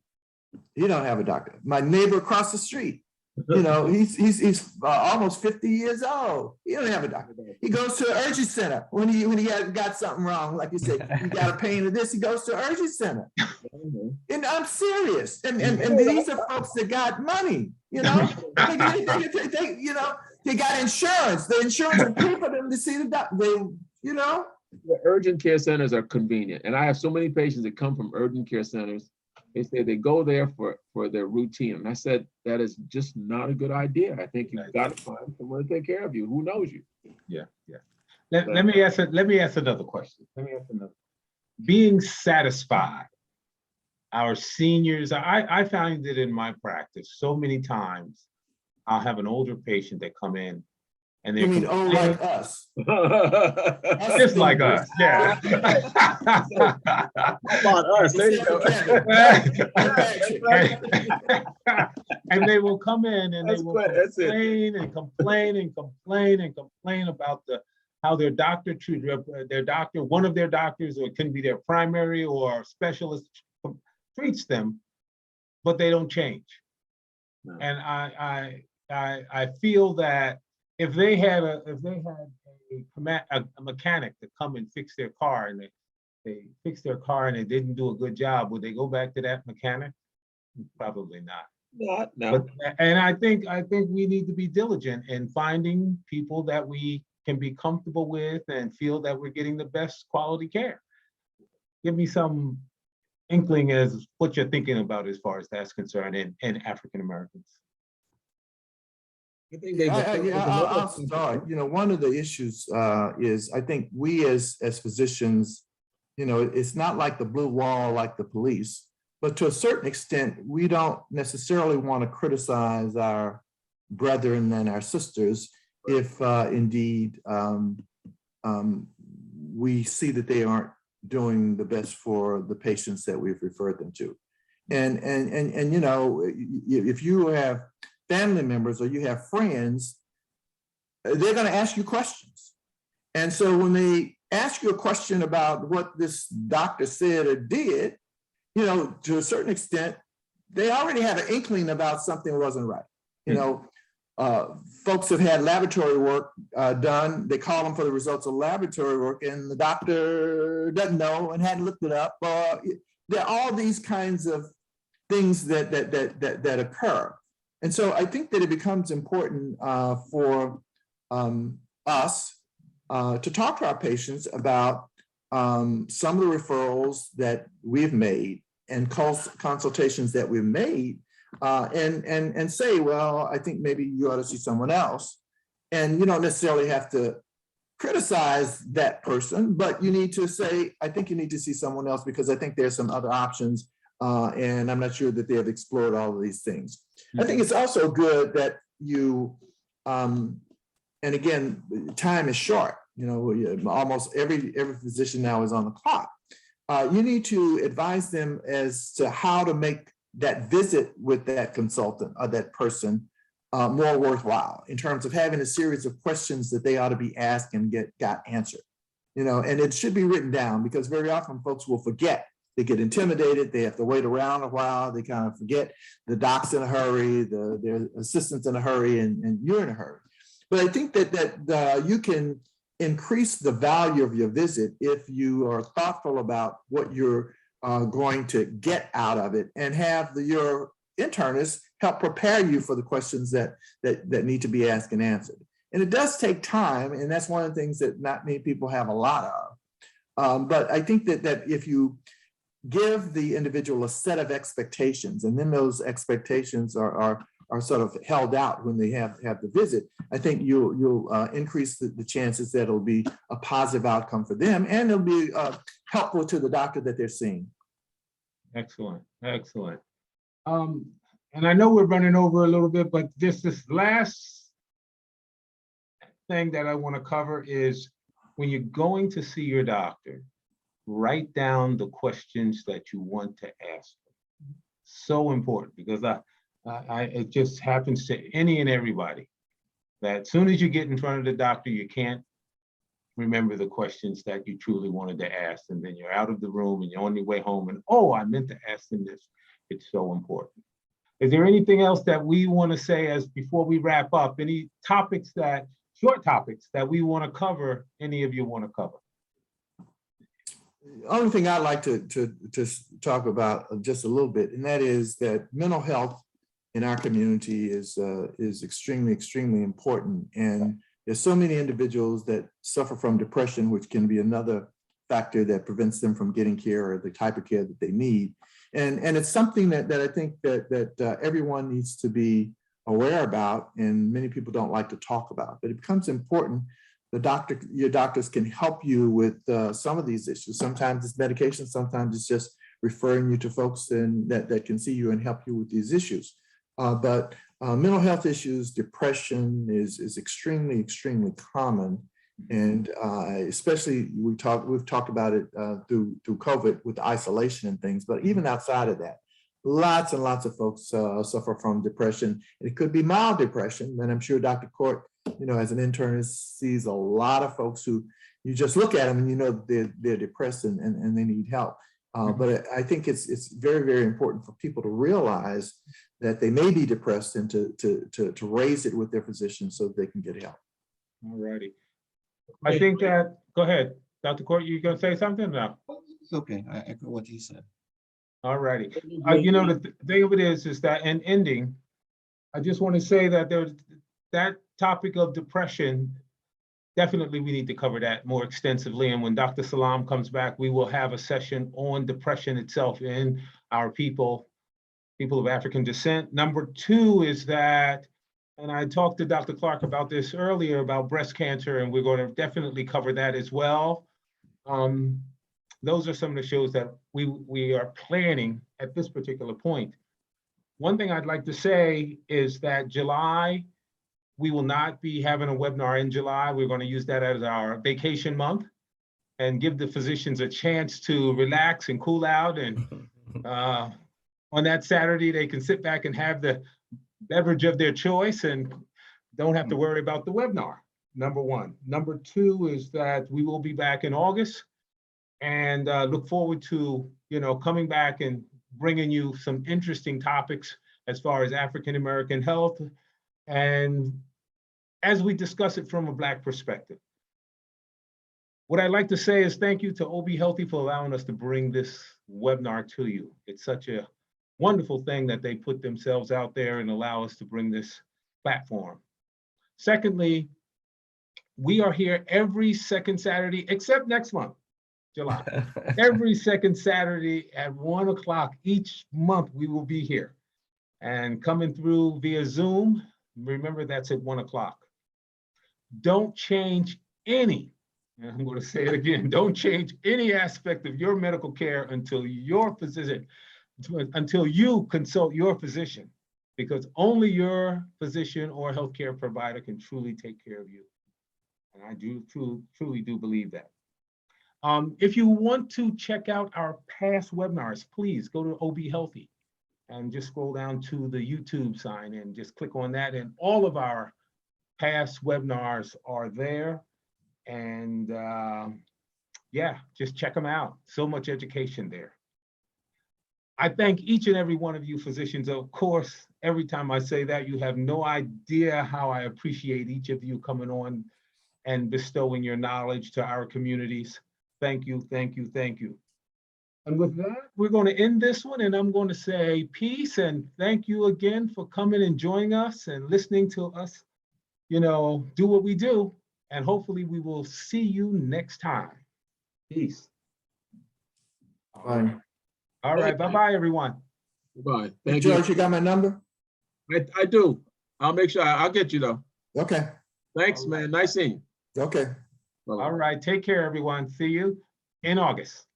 he don't have a doctor. My neighbor across the street, he's almost 50 years old. He don't have a doctor. He goes to the urgent center when he has got something wrong. Like you said, he got a pain of this, he goes to the urgent center. And I'm serious. And these are folks that got money, they got insurance. The insurance will pay for them to see the doctor. The urgent care centers are convenient. And I have so many patients that come from urgent care centers. They say they go there for their routine. And I said, that is just not a good idea. I think you've got to find someone to take care of you. Who knows you? Yeah. Let me ask another question. Being satisfied, our seniors, I find it in my practice so many times. I'll have an older patient that come in and they're old like us. Just like us, yeah. About us, there you go. And they will come in and they will complain about how their doctor treated one of their doctors, or it can be their primary or specialist, treats them, but they don't change. No. And I feel that if they had a mechanic to come and fix their car, and they fixed their car and they didn't do a good job, would they go back to that mechanic? Probably not. No. And I think we need to be diligent in finding people that we can be comfortable with and feel that we're getting the best quality care. Give me some inkling as what you're thinking about as far as that's concerned in African Americans. I'll start. One of the issues is, I think we as physicians, it's not like the blue wall like the police, but to a certain extent, we don't necessarily want to criticize our brethren and our sisters if indeed we see that they aren't doing the best for the patients that we've referred them to. And you know, if you have family members or you have friends, they're going to ask you questions. And so when they ask you a question about what this doctor said or did, you know, to a certain extent, they already have an inkling about something wasn't right. You know, folks have had laboratory work done. They call them for the results of laboratory work, and the doctor doesn't know and hadn't looked it up. There are all these kinds of things that occur. And so I think that it becomes important for us to talk to our patients about some of the referrals that we've made and consultations that we've made, and say, well, I think maybe you ought to see someone else. And you don't necessarily have to criticize that person, but you need to say, I think you need to see someone else because I think there's some other options, and I'm not sure that they have explored all of these things. I think it's also good that you, and again, time is short. You know, almost every physician now is on the clock. You need to advise them as to how to make that visit with that consultant or that person more worthwhile in terms of having a series of questions that they ought to be asked and got answered. You know, and it should be written down because very often folks will forget. They get intimidated. They have to wait around a while. They kind of forget the doc's in a hurry, their assistant's in a hurry, and you're in a hurry. But I think that you can increase the value of your visit if you are thoughtful about what you're going to get out of it and have your internist help prepare you for the questions that need to be asked and answered. And it does take time, and that's one of the things that not many people have a lot of. But I think that if you give the individual a set of expectations, and then those expectations are sort of held out when they have the visit, I think you'll increase the chances that it'll be a positive outcome for them, and it'll be helpful to the doctor that they're seeing. Excellent, excellent. And I know we're running over a little bit, but just this last thing that I want to cover is when you're going to see your doctor, write down the questions that you want to ask them. So important, because it just happens to any and everybody that as soon as you get in front of the doctor, you can't remember the questions that you truly wanted to ask. And then you're out of the room and you're on your way home and, oh, I meant to ask them this. It's so important. Is there anything else that we want to say as before we wrap up? Any topics short topics that we want to cover, any of you want to cover? The only thing I'd like to talk about just a little bit, and that is that mental health in our community is extremely, extremely important. And there's so many individuals that suffer from depression, which can be another factor that prevents them from getting care or the type of care that they need. And it's something that I think that everyone needs to be aware about, and many people don't like to talk about, but it becomes important. Your doctors can help you with some of these issues. Sometimes it's medication, sometimes it's just referring you to folks that can see you and help you with these issues. But mental health issues, depression is extremely, extremely common. And especially we've talked about it through COVID with isolation and things, but even outside of that, lots and lots of folks suffer from depression. It could be mild depression, and I'm sure Dr. Court, you know, as an internist, sees a lot of folks who you just look at them and you know they're depressed and they need help. But I think it's very, very important for people to realize that they may be depressed and to raise it with their physician so that they can get help. All righty. I think that, go ahead, Dr. Court, you gonna say something now? It's okay, I echo what he said. All righty. You know, the thing of it is that in ending, I just want to say that that topic of depression, definitely we need to cover that more extensively. And when Dr. Salam comes back, we will have a session on depression itself in our people of African descent. Number two is that, and I talked to Dr. Clark about this earlier about breast cancer, and we're going to definitely cover that as well. Those are some of the shows that we are planning at this particular point. One thing I'd like to say is that July we will not be having a webinar in July. We're going to use that as our vacation month and give the physicians a chance to relax and cool out. And on that Saturday, they can sit back and have the beverage of their choice and don't have to worry about the webinar, number one. Number two is that we will be back in August and look forward to, coming back and bringing you some interesting topics as far as African-American health, and as we discuss it from a Black perspective. What I'd like to say is thank you to OBHealthy for allowing us to bring this webinar to you. It's such a wonderful thing that they put themselves out there and allow us to bring this platform. Secondly, we are here every second Saturday, except next month, July. Every second Saturday at 1 o'clock each month, we will be here. And coming through via Zoom, remember that's at 1 o'clock. Don't change any, and I'm going to say it again, don't change any aspect of your medical care until your physician, until you consult your physician, because only your physician or healthcare provider can truly take care of you. And I do truly do believe that. If you want to check out our past webinars, please go to OBHealthy and just scroll down to the YouTube sign and just click on that. And all of our past webinars are there. And yeah, just check them out. So much education there. I thank each and every one of you physicians. Of course, every time I say that, you have no idea how I appreciate each of you coming on and bestowing your knowledge to our communities. Thank you, thank you, thank you. And with that, we're going to end this one, and I'm going to say peace and thank you again for coming and joining us and listening to us, do what we do. And hopefully we will see you next time. Peace. Fine. All right, bye-bye, everyone. Goodbye. Hey, Thank George, you. you got my number? I do. I'll make sure I'll get you though. Okay, Thanks, man. Nice seeing you. okay. Bye-bye. All right, take care, everyone. See you in August.